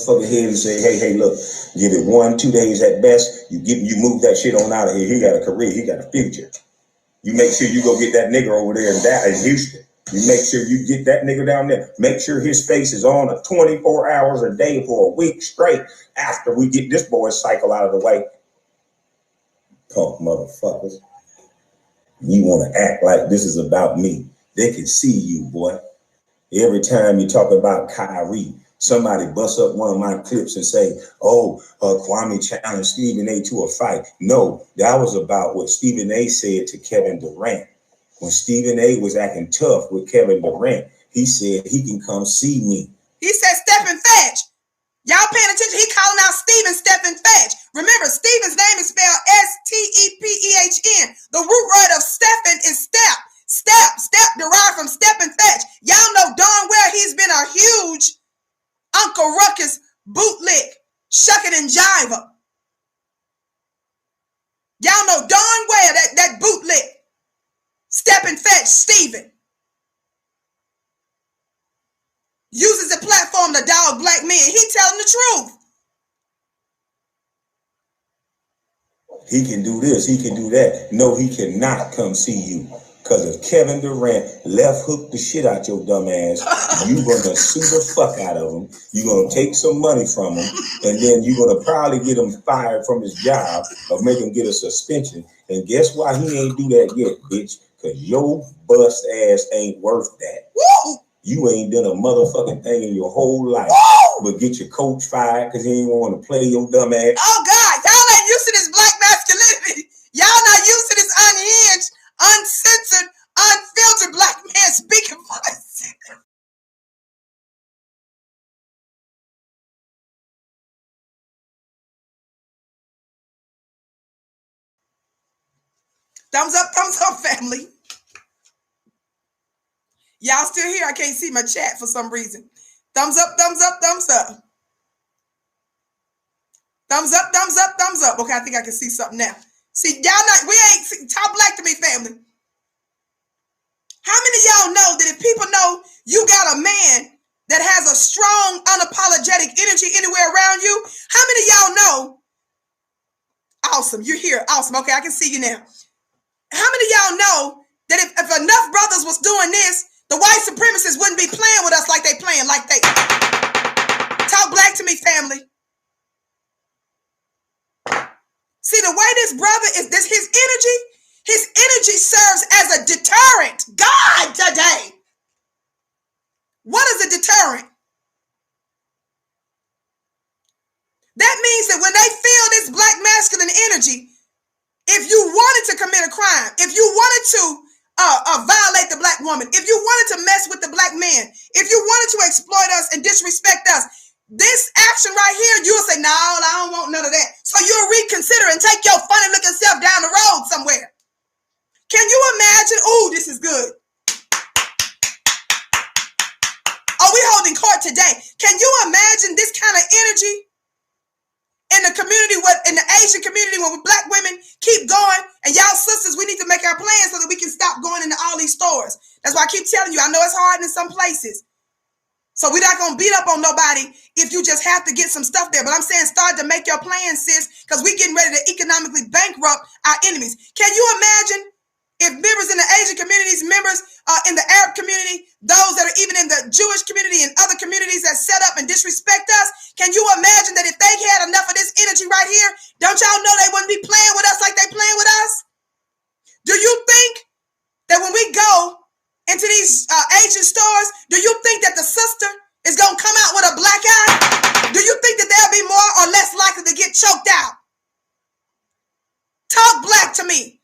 Fuck ahead and say, hey, look, give it 1-2 days at best. You move that shit on out of here. He got a career. He got a future. You make sure you go get that nigga over there in Houston. You make sure you get that nigga down there. Make sure his face is on 24 hours a day for a week straight after we get this boy's cycle out of the way. Punk motherfuckers. You want to act like this is about me. They can see you, boy. Every time you talk about Kyrie, somebody busts up one of my clips and say, oh, Kwame challenged Stephen A to a fight. No, that was about what Stephen A said to Kevin Durant. When Stephen A was acting tough with Kevin Durant, he said he can come see me. He said Stephen Fetch. Y'all paying attention? He calling out Stephen Fetch. Remember, Stephen's name is spelled Stephen. The root word of Stephen is step. Step derived from step and fetch. Y'all know darn well he's been a huge Uncle Ruckus bootlick, shucking and jiver. Y'all know darn well that bootlick, step and fetch Stephen. Uses a platform to dog black men. He telling the truth. He can do this, he can do that. No, he cannot come see you. Because if Kevin Durant left hook the shit out your dumb ass, you're going to sue the fuck out of him. You're going to take some money from him. And then you're going to probably get him fired from his job or make him get a suspension. And guess why he ain't do that yet, bitch? Because your bust ass ain't worth that. Woo! You ain't done a motherfucking thing in your whole life. Woo! But get your coach fired because he ain't want to play your dumb ass. Oh, God. Y'all ain't used to this black masculinity. Y'all not used to this unhinged, uncensored, unfiltered black man speaking voice. Thumbs up, family. Y'all still here? I can't see my chat for some reason. Thumbs up, thumbs up, thumbs up. Thumbs up, thumbs up, thumbs up. Okay, I think I can see something now. See, y'all not, we ain't, talk black to me, family. How many of y'all know that if people know you got a man that has a strong, unapologetic energy anywhere around you, how many of y'all know? Awesome, you're here. Awesome. Okay, I can see you now. How many of y'all know that if enough brothers was doing this, the white supremacists wouldn't be playing with us like they playing, like they talk black to me, family. See, the way this brother is, this his energy serves as a deterrent. God, today. What is a deterrent? That means that when they feel this black masculine energy, if you wanted to commit a crime, if you wanted to violate the black woman, if you wanted to mess with the black man, if you wanted to exploit us and disrespect us, this action right here, you'll say, no, I don't want none of that. So you'll reconsider and take your funny looking self down the road somewhere. Can you imagine? Oh, this is good. Oh, we holding court today. Can you imagine this kind of energy in the community, in the Asian community, when black women keep going, and y'all sisters, we need to make our plans so that we can stop going into all these stores. That's why I keep telling you, I know it's hard in some places. So we're not going to beat up on nobody if you just have to get some stuff there. But I'm saying start to make your plans, sis, because we're getting ready to economically bankrupt our enemies. Can you imagine if members in the Asian communities, members in the Arab community, those that are even in the Jewish community and other communities that set up and disrespect us, can you imagine that if they had enough of this energy right here, don't y'all know they wouldn't be playing with us like they playing with us? Do you think that when we go into these Asian stores, do you think that the sister is going to come out with a black eye? Do you think that they'll be more or less likely to get choked out? Talk black to me.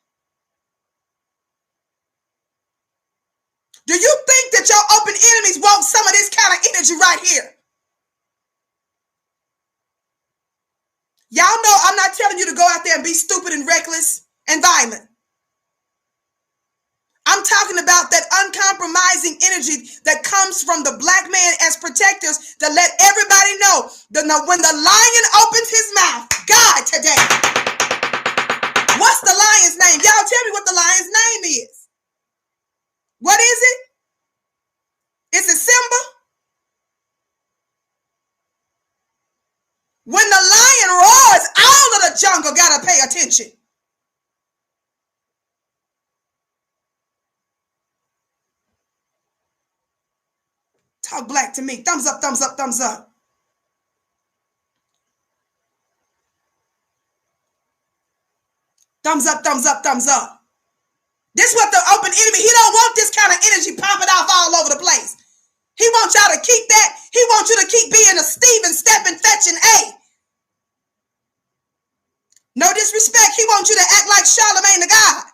Do you think that your open enemies want some of this kind of energy right here? Y'all know I'm not telling you to go out there and be stupid and reckless and violent. I'm talking about that uncompromising energy that comes from the black man as protectors to let everybody know that when the lion opens his mouth, God, today. What's the lion's name? Y'all tell me what the lion's name is. What is it? Is it Simba? When the lion roars, all of the jungle gotta pay attention. Talk black to me. Thumbs up, thumbs up, thumbs up. Thumbs up, thumbs up, thumbs up. This is what the open enemy, he don't want this kind of energy popping off all over the place. He wants y'all to keep that. He wants you to keep being a Steven, stepping, fetching A. No disrespect. He wants you to act like Charlemagne the God.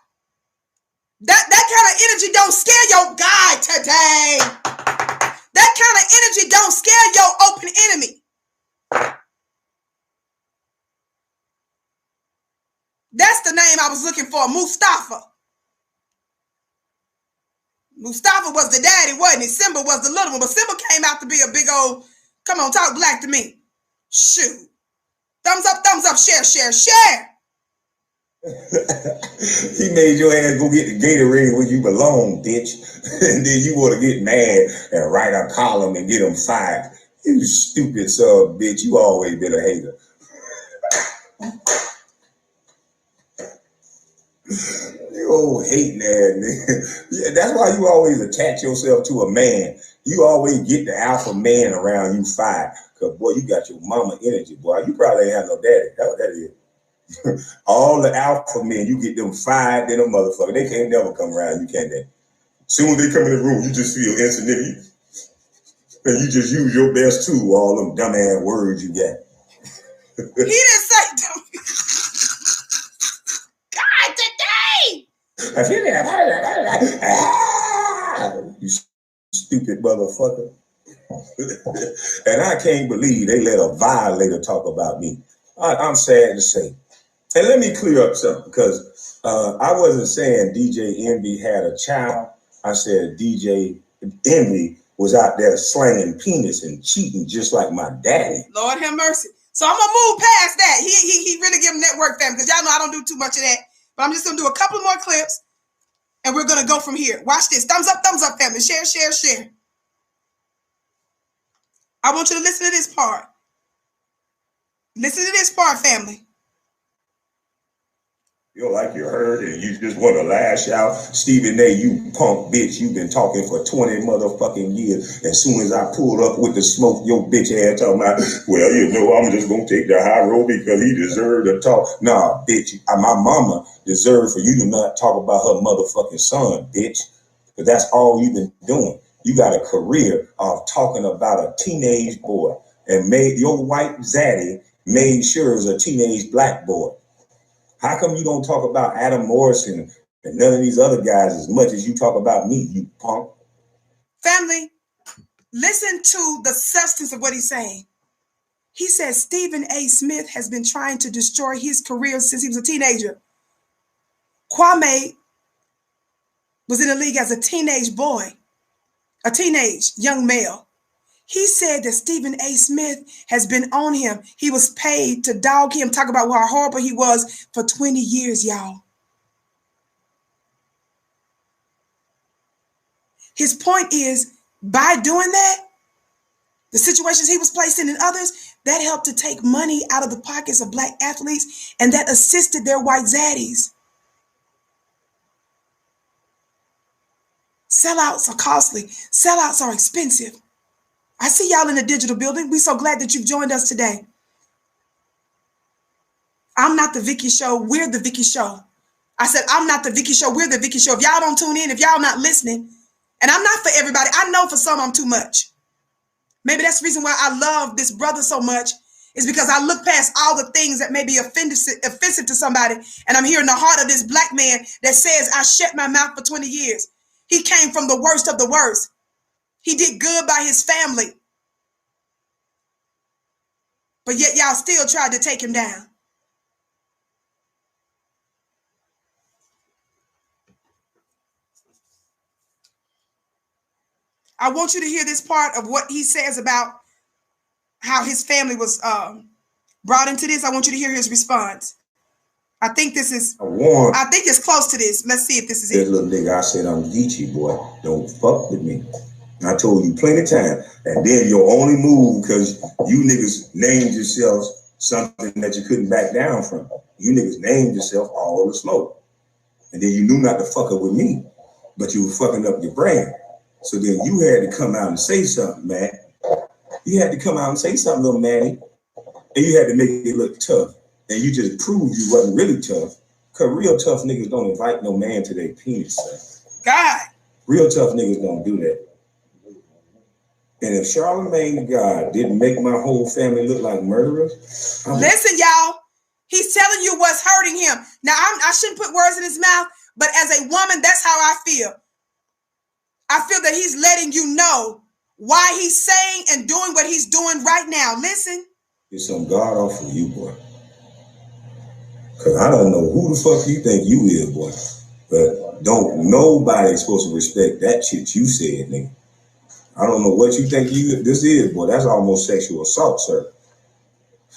That kind of energy don't scare your guy today. That kind of energy don't scare your open enemy. That's the name I was looking for, Mustafa. Mustafa was the daddy, wasn't he? Simba was the little one, but Simba came out to be a big old, come on, talk black to me. Shoot. Thumbs up, share, share, share. He made your ass go get the Gatorade where you belong, bitch. And then you want to get mad and write a column and get him fired. You stupid son, bitch. You always been a hater. You old hating ass nigga. Yeah, that's why you always attach yourself to a man. You always get the alpha man around you fired. Cause boy, you got your mama energy, boy. You probably ain't have no daddy. That's what that is. All the alpha men, you get them fired, then a motherfucker. They can't never come around you, can they? Soon as they come in the room, you just feel insignificant. And you just use your best tool, all them dumbass words you got. He didn't say dumb. God, today! I feel that. You stupid motherfucker. And I can't believe they let a violator talk about me. I'm sad to say. And let me clear up something, because I wasn't saying DJ Envy had a child. I said DJ Envy was out there slanging penis and cheating just like my daddy. Lord have mercy. So I'm going to move past that. He really give him network family, because y'all know I don't do too much of that. But I'm just going to do a couple more clips, and we're going to go from here. Watch this. Thumbs up, family. Share, share, share. I want you to listen to this part. Listen to this part, family. Feel like you heard and you just want to lash out. Stephen A., you punk bitch, you've been talking for 20 motherfucking years. As soon as I pulled up with the smoke, your bitch ass talking about, well, you know, I'm just going to take the high road because he deserved to talk. Nah, bitch, my mama deserved for you to not talk about her motherfucking son, bitch. Because that's all you've been doing. You got a career of talking about a teenage boy, and made your white zaddy made sure it was a teenage black boy. How come you don't talk about Adam Morrison and none of these other guys as much as you talk about me, you punk? Family, listen to the substance of what he's saying. He says Stephen A. Smith has been trying to destroy his career since he was a teenager. Kwame was in the league as a teenage boy, a teenage young male. He said that Stephen A. Smith has been on him. He was paid to dog him, talk about how horrible he was for 20 years, y'all. His point is, by doing that, the situations he was placed in and others, that helped to take money out of the pockets of black athletes, and that assisted their white zaddies. Sellouts are costly. Sellouts are expensive. I see y'all in the digital building. We're so glad that you've joined us today. I'm not the Vicky Show. We're the Vicky Show. I said, I'm not the Vicky Show. We're the Vicky Show. If y'all don't tune in, if y'all not listening, and I'm not for everybody. I know for some I'm too much. Maybe that's the reason why I love this brother so much, is because I look past all the things that may be offensive to somebody, and I'm hearing the heart of this black man that says, I shut my mouth for 20 years. He came from the worst of the worst. He did good by his family. But yet y'all still tried to take him down. I want you to hear this part of what he says about how his family was brought into this. I want you to hear his response. I think this is, I think it's close to this. Let's see if this is it. Little nigga, I said, I'm Geechee, boy. Don't fuck with me. I told you plenty of time. And then your only move, because you niggas named yourselves something that you couldn't back down from. You niggas named yourself All the Smoke. And then you knew not to fuck up with me, but you were fucking up your brand. So then you had to come out and say something, man. You had to come out and say something, little Manny. And you had to make it look tough. And you just proved you wasn't really tough. Because real tough niggas don't invite no man to their penis, son. God. Real tough niggas don't do that. And if Charlemagne the God didn't make my whole family look like murderers. Listen, y'all. He's telling you what's hurting him. Now, I shouldn't put words in his mouth, but as a woman, that's how I feel. I feel that he's letting you know why he's saying and doing what he's doing right now. Listen. It's some God off for you, boy. Because I don't know who the fuck you think you is, boy. But don't nobody supposed to respect that shit you said, nigga. I don't know what you think this is, boy. That's almost sexual assault, sir.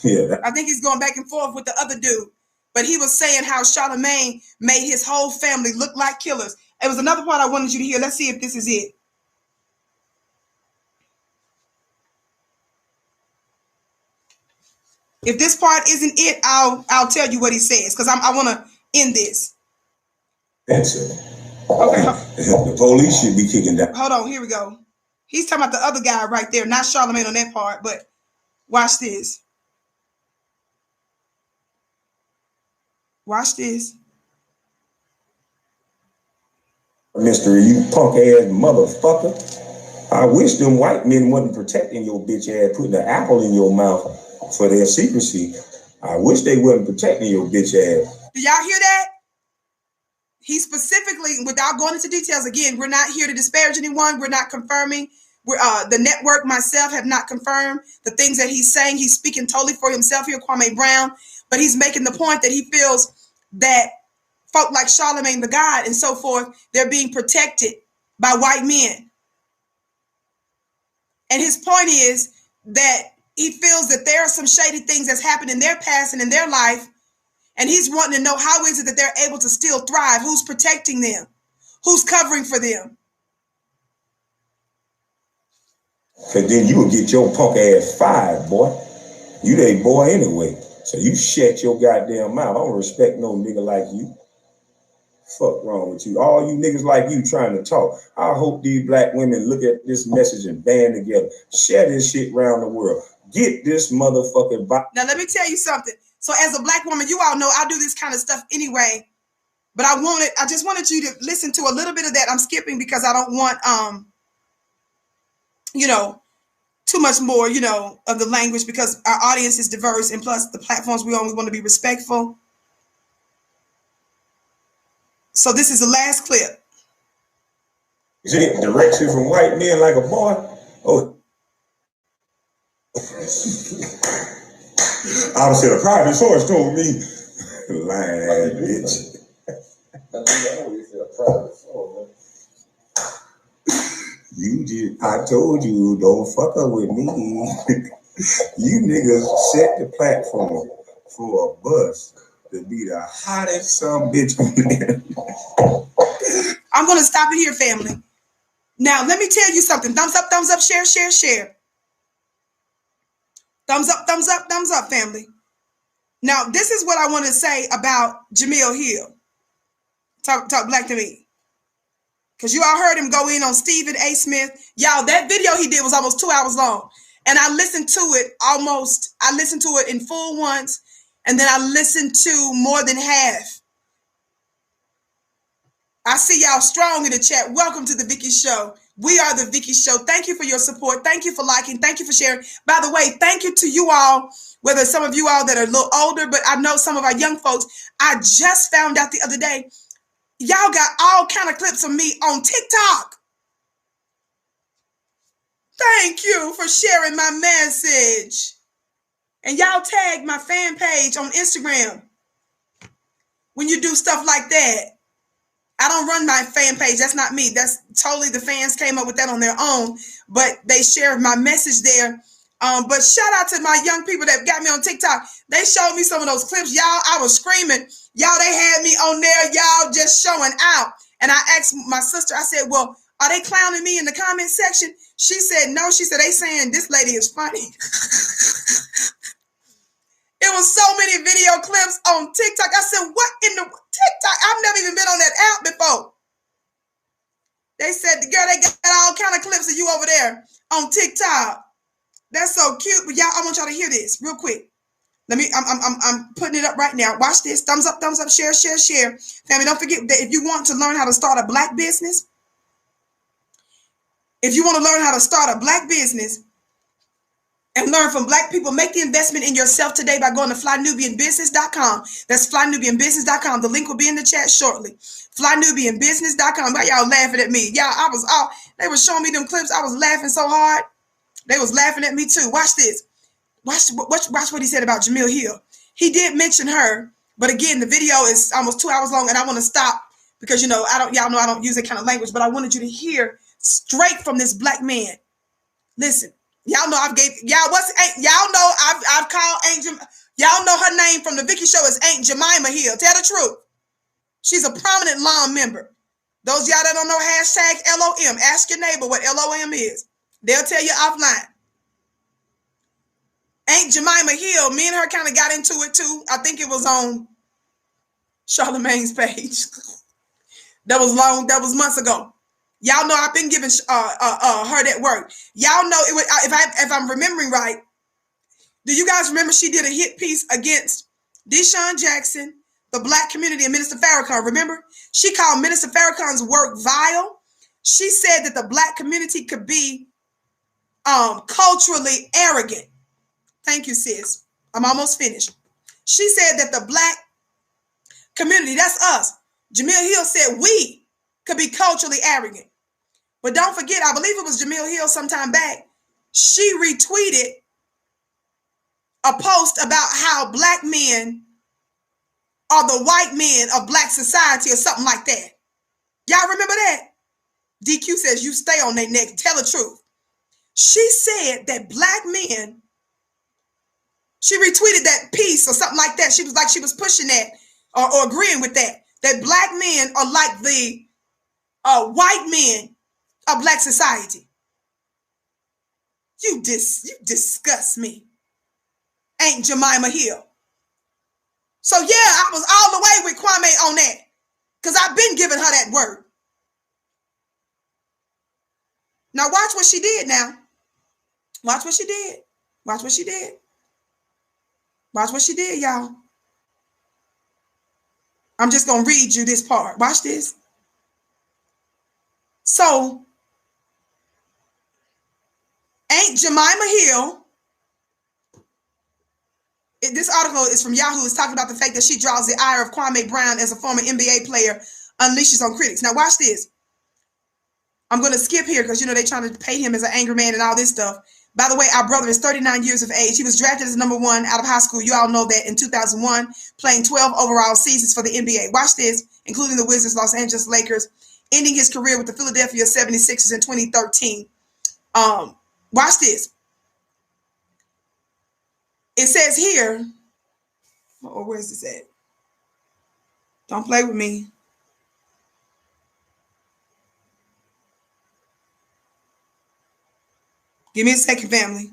Yeah. I think he's going back and forth with the other dude. But he was saying how Charlemagne made his whole family look like killers. It was another part I wanted you to hear. Let's see if this is it. If this part isn't it, I'll tell you what he says, because I want to end this. That's it. Okay. The police should be kicking down. Hold on, here we go. He's talking about the other guy right there, not Charlemagne on that part, but watch this. Watch this. Mystery, you punk ass motherfucker. I wish them white men wasn't protecting your bitch ass, putting an apple in your mouth for their secrecy. I wish they wasn't protecting your bitch ass. Do y'all hear that? He specifically, without going into details, again, we're not here to disparage anyone. We're not confirming. The network, myself, have not confirmed the things that he's saying. He's speaking totally for himself here, Kwame Brown. But he's making the point that he feels that folk like Charlemagne the God and so forth, they're being protected by white men. And his point is that he feels that there are some shady things that's happened in their past and in their life. And he's wanting to know, how is it that they're able to still thrive? Who's protecting them? Who's covering for them? Cause then you would get your punk ass fired, boy. You they boy anyway. So you shut your goddamn mouth. I don't respect no nigga like you. Fuck wrong with you? All you niggas like you trying to talk. I hope these black women look at this message and band together. Share this shit around the world. Get this motherfucking Now let me tell you something. So as a black woman, you all know I do this kind of stuff anyway. But I just wanted you to listen to a little bit of that. I'm skipping because I don't want too much more, of the language, because our audience is diverse, and plus the platforms, we always want to be respectful. So this is the last clip. Is it direction from white men like a boy? Oh. I would say a private source told me. Lying ass bitch. I told you, don't fuck up with me. You niggas set the platform for a bus to be the hottest some bitch on there. I'm going to stop it here, family. Now, let me tell you something. Thumbs up, share, share, share. Thumbs up, family. Now, this is what I want to say about Jemele Hill. Talk black to me. Because you all heard him go in on Stephen A. Smith. Y'all, that video he did was almost 2 hours long. And I listened to it in full once. And then I listened to more than half. I see y'all strong in the chat. Welcome to the Vicky Show. We are the Vicky Show. Thank you for your support. Thank you for liking. Thank you for sharing. By the way, thank you to you all, whether some of you all that are a little older, but I know some of our young folks. I just found out the other day, y'all got all kind of clips of me on TikTok. Thank you for sharing my message. And y'all tag my fan page on Instagram when you do stuff like that. I don't run my fan page. That's not me. That's totally the fans came up with that on their own. But they shared my message there. But shout out to my young people that got me on TikTok. They showed me some of those clips. Y'all, I was screaming. Y'all, they had me on there. Y'all just showing out. And I asked my sister, I said, well, are they clowning me in the comment section? She said, no. She said, they saying this lady is funny. It was so many video clips on TikTok. I said, what in the TikTok? I've never even been on that app before. They said, girl, they got all kind of clips of you over there on TikTok. That's so cute. But y'all, I want y'all to hear this real quick. I'm putting it up right now. Watch this. Thumbs up, share. Family, don't forget that if you want to learn how to start a black business, if you want to learn how to start a black business and learn from black people, make the investment in yourself today by going to flynubianbusiness.com. That's flynubianbusiness.com. The link will be in the chat shortly. Flynubianbusiness.com. Why y'all laughing at me? Y'all, they were showing me them clips. I was laughing so hard. They was laughing at me too. Watch this. Watch what he said about Jemele Hill. He did mention her, but again, the video is almost 2 hours long, and I want to stop because y'all know I don't use that kind of language, but I wanted you to hear straight from this black man. Listen, y'all know I've called Aunt y'all know her name from the Vicky show is Aunt Jemele Hill. Tell the truth. She's a prominent LOM member. Those y'all that don't know hashtag LOM, ask your neighbor what LOM is. They'll tell you offline. Aunt Jemele Hill, me and her kind of got into it too. I think it was on Charlemagne's page. That was months ago. Y'all know I've been giving her that work. Y'all know it was, if I'm remembering right. Do you guys remember she did a hit piece against Deshaun Jackson, the black community, and Minister Farrakhan? Remember? She called Minister Farrakhan's work vile. She said that the black community could be culturally arrogant. Thank you, sis. I'm almost finished. She said that the black community, that's us. Jemele Hill said we could be culturally arrogant. But don't forget, I believe it was Jemele Hill sometime back. She retweeted a post about how black men are the white men of black society or something like that. Y'all remember that? DQ says you stay on their neck. Tell the truth. She said that black men, she retweeted that piece or something like that. She was pushing that or agreeing with that black men are like the white men of black society. You disgust me. Aunt Jemele Hill. So yeah, I was all the way with Kwame on that. Because I've been giving her that word. Now watch what she did now. Watch what she did. Watch what she did. Watch what she did, y'all. I'm just going to read you this part. Watch this. So, Aunt Jemele Hill, this article is from Yahoo. It's talking about the fact that she draws the ire of Kwame Brown as a former NBA player unleashes on critics. Now watch this. I'm going to skip here because, they're trying to paint him as an angry man and all this stuff. By the way, our brother is 39 years of age. He was drafted as number 1 out of high school. You all know that in 2001, playing 12 overall seasons for the NBA. Watch this, including the Wizards, Los Angeles Lakers, ending his career with the Philadelphia 76ers in 2013. Watch this. It says here, where's this at? Don't play with me. Give me a second, family.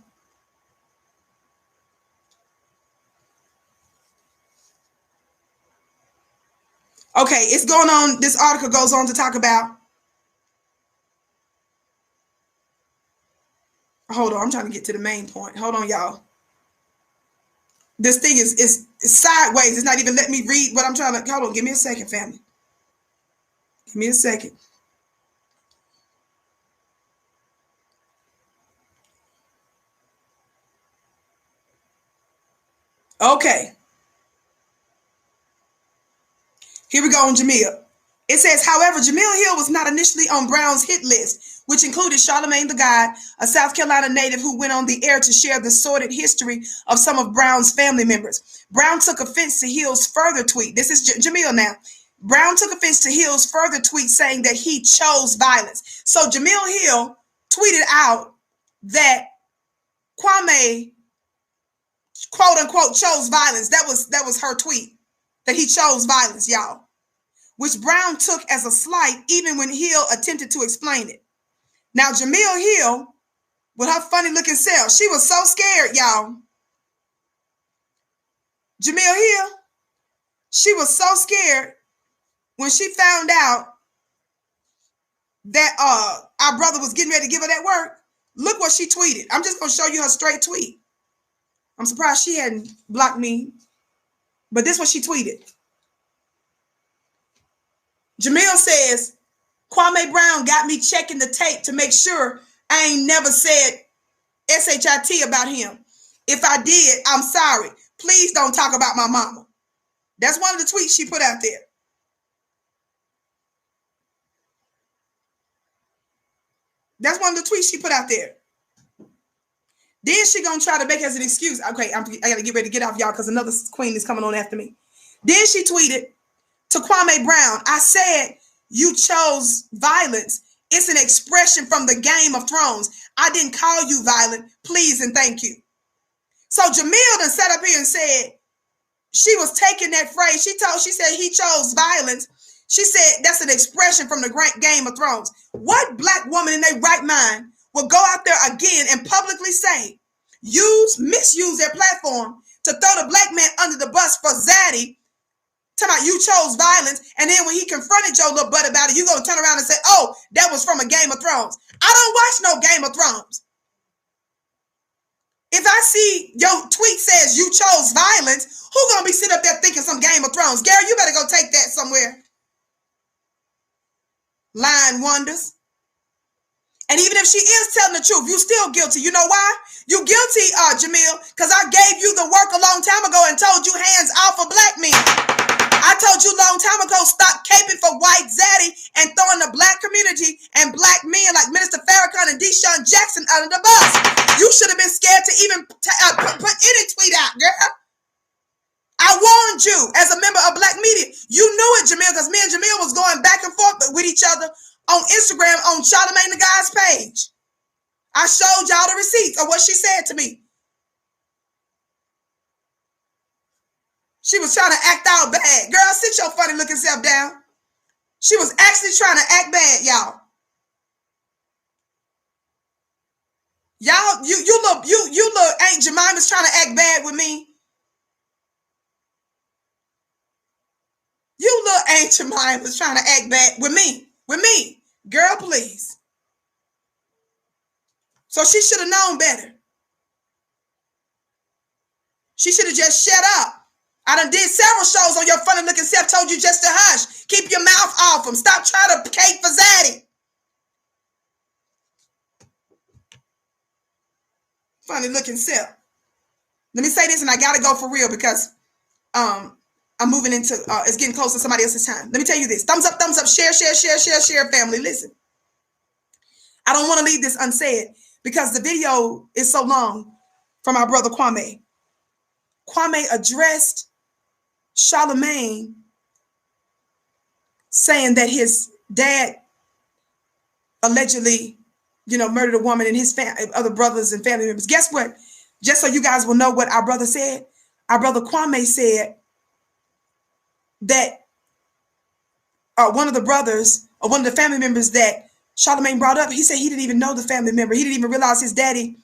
Okay, it's going on. This article goes on to talk about. Hold on, I'm trying to get to the main point. Hold on, y'all. This thing is sideways. It's not even letting me read what I'm trying to. Hold on, give me a second, family. Give me a second. Okay. Here we go on Jemele. It says, however, Jemele Hill was not initially on Brown's hit list, which included Charlemagne the God, a South Carolina native who went on the air to share the sordid history of some of Brown's family members. Brown took offense to Hill's further tweet. This is Jemele now. Brown took offense to Hill's further tweet saying that he chose violence. So Jemele Hill tweeted out that Kwame, quote unquote, chose violence. That was her tweet, that he chose violence, y'all, which Brown took as a slight even when Hill attempted to explain it. Now, Jemele Hill, with her funny looking self, she was so scared, y'all. Jemele Hill, she was so scared when she found out that our brother was getting ready to give her that work, look what she tweeted. I'm just going to show you her straight tweet. I'm surprised she hadn't blocked me, but this is what she tweeted. Jemele says, Kwame Brown got me checking the tape to make sure I ain't never said SHIT about him. If I did, I'm sorry. Please don't talk about my mama. That's one of the tweets she put out there. That's one of the tweets she put out there. Then she gonna try to make as an excuse. Okay, I gotta get ready to get off y'all because another queen is coming on after me. Then she tweeted to Kwame Brown, I said you chose violence. It's an expression from the Game of Thrones. I didn't call you violent. Please and thank you. So Jemele done sat up here and said she was taking that phrase. She said he chose violence. She said that's an expression from the great Game of Thrones. What black woman in their right mind will go out there again and publicly say, misuse their platform to throw the black man under the bus for Zaddy, talking about you chose violence, and then when he confronted your little butt about it, you gonna turn around and say, oh, that was from a Game of Thrones. I don't watch no Game of Thrones. If I see your tweet says you chose violence, who gonna be sitting up there thinking some Game of Thrones? Gary, you better go take that somewhere. Lying wonders. And even if she is telling the truth, you still guilty. You know why? You guilty, Jemele, because I gave you the work a long time ago and told you hands off of black men. I told you a long time ago, stop caping for white Zaddy and throwing the black community and black men like Minister Farrakhan and Deshaun Jackson under the bus. You should have been scared to even put any tweet out, girl. I warned you as a member of black media. You knew it, Jemele, because me and Jemele was going back and forth with each other on Instagram on Charlamagne the Guy's page. I showed y'all the receipts of what she said to me. She was trying to act out bad. Girl, sit your funny looking self down. She was actually trying to act bad, y'all. Y'all, you look, Aunt Jemima's trying to act bad with me. You look, Aunt Jemima's trying to act bad with me. Girl, please. So she should have known better. She should have just shut up. I done did several shows on your funny looking self, told you just to hush. Keep your mouth off them. Stop trying to cape for Zaddy. Funny looking self. Let me say this and I gotta go for real because I'm moving into, it's getting close to somebody else's time. Let me tell you this. Thumbs up, share, family. Listen. I don't want to leave this unsaid because the video is so long from our brother Kwame. Kwame addressed Charlamagne saying that his dad allegedly, murdered a woman and his other brothers and family members. Guess what? Just so you guys will know what our brother said, our brother Kwame said that one of the brothers or one of the family members that Charlamagne brought up, he said he didn't even know the family member. He didn't even realize his daddy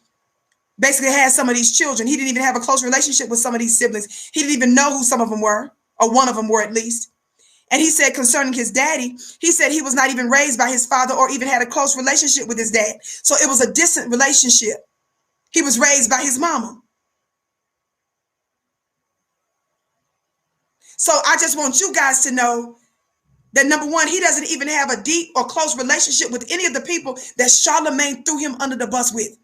basically had some of these children. He didn't even have a close relationship with some of these siblings. He didn't even know who some of them were, or one of them were at least. And he said concerning his daddy, he said he was not even raised by his father or even had a close relationship with his dad. So it was a distant relationship. He was raised by his mama. So I just want you guys to know that number one, he doesn't even have a deep or close relationship with any of the people that Charlamagne threw him under the bus with.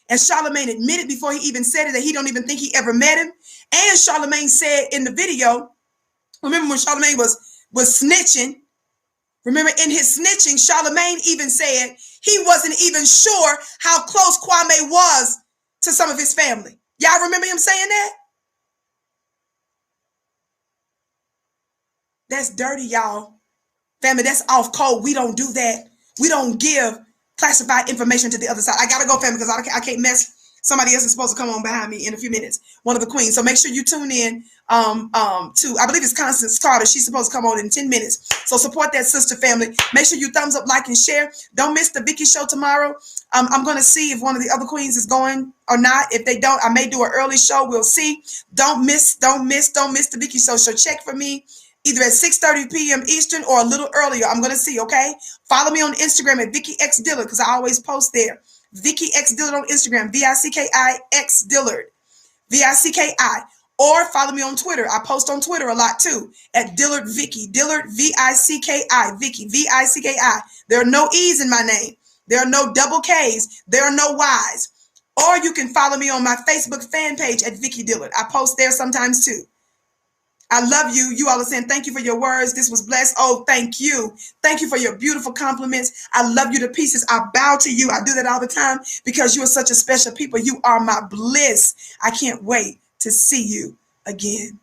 And Charlamagne admitted before he even said it that he don't even think he ever met him. And Charlamagne said in the video, remember when Charlamagne was snitching? Remember in his snitching, Charlamagne even said he wasn't even sure how close Kwame was to some of his family. Y'all remember him saying that? That's dirty, y'all. Family, that's off code. We don't do that. We don't give classified information to the other side. I gotta go, family, because I can't mess. Somebody else is supposed to come on behind me in a few minutes. One of the queens. So make sure you tune in to, I believe it's Constance Carter. She's supposed to come on in 10 minutes. So support that sister, family. Make sure you thumbs up, like, and share. Don't miss the Vicky show tomorrow. I'm going to see if one of the other queens is going or not. If they don't, I may do an early show. We'll see. Don't miss the Vicky show. So check for me either at 6:30 p.m. Eastern or a little earlier. I'm going to see, okay? Follow me on Instagram at Vicki X Dillard because I always post there. Vicki X Dillard on Instagram, VICKI Dillard, VICKI. Or follow me on Twitter. I post on Twitter a lot too at Dillard Vicki, Dillard VICKI, Vicki, VICKI. There are no E's in my name. There are no double K's. There are no Y's. Or you can follow me on my Facebook fan page at Vicki Dillard. I post there sometimes too. I love you. You all are saying thank you for your words. This was blessed. Oh, thank you. Thank you for your beautiful compliments. I love you to pieces. I bow to you. I do that all the time because you are such a special people. You are my bliss. I can't wait to see you again.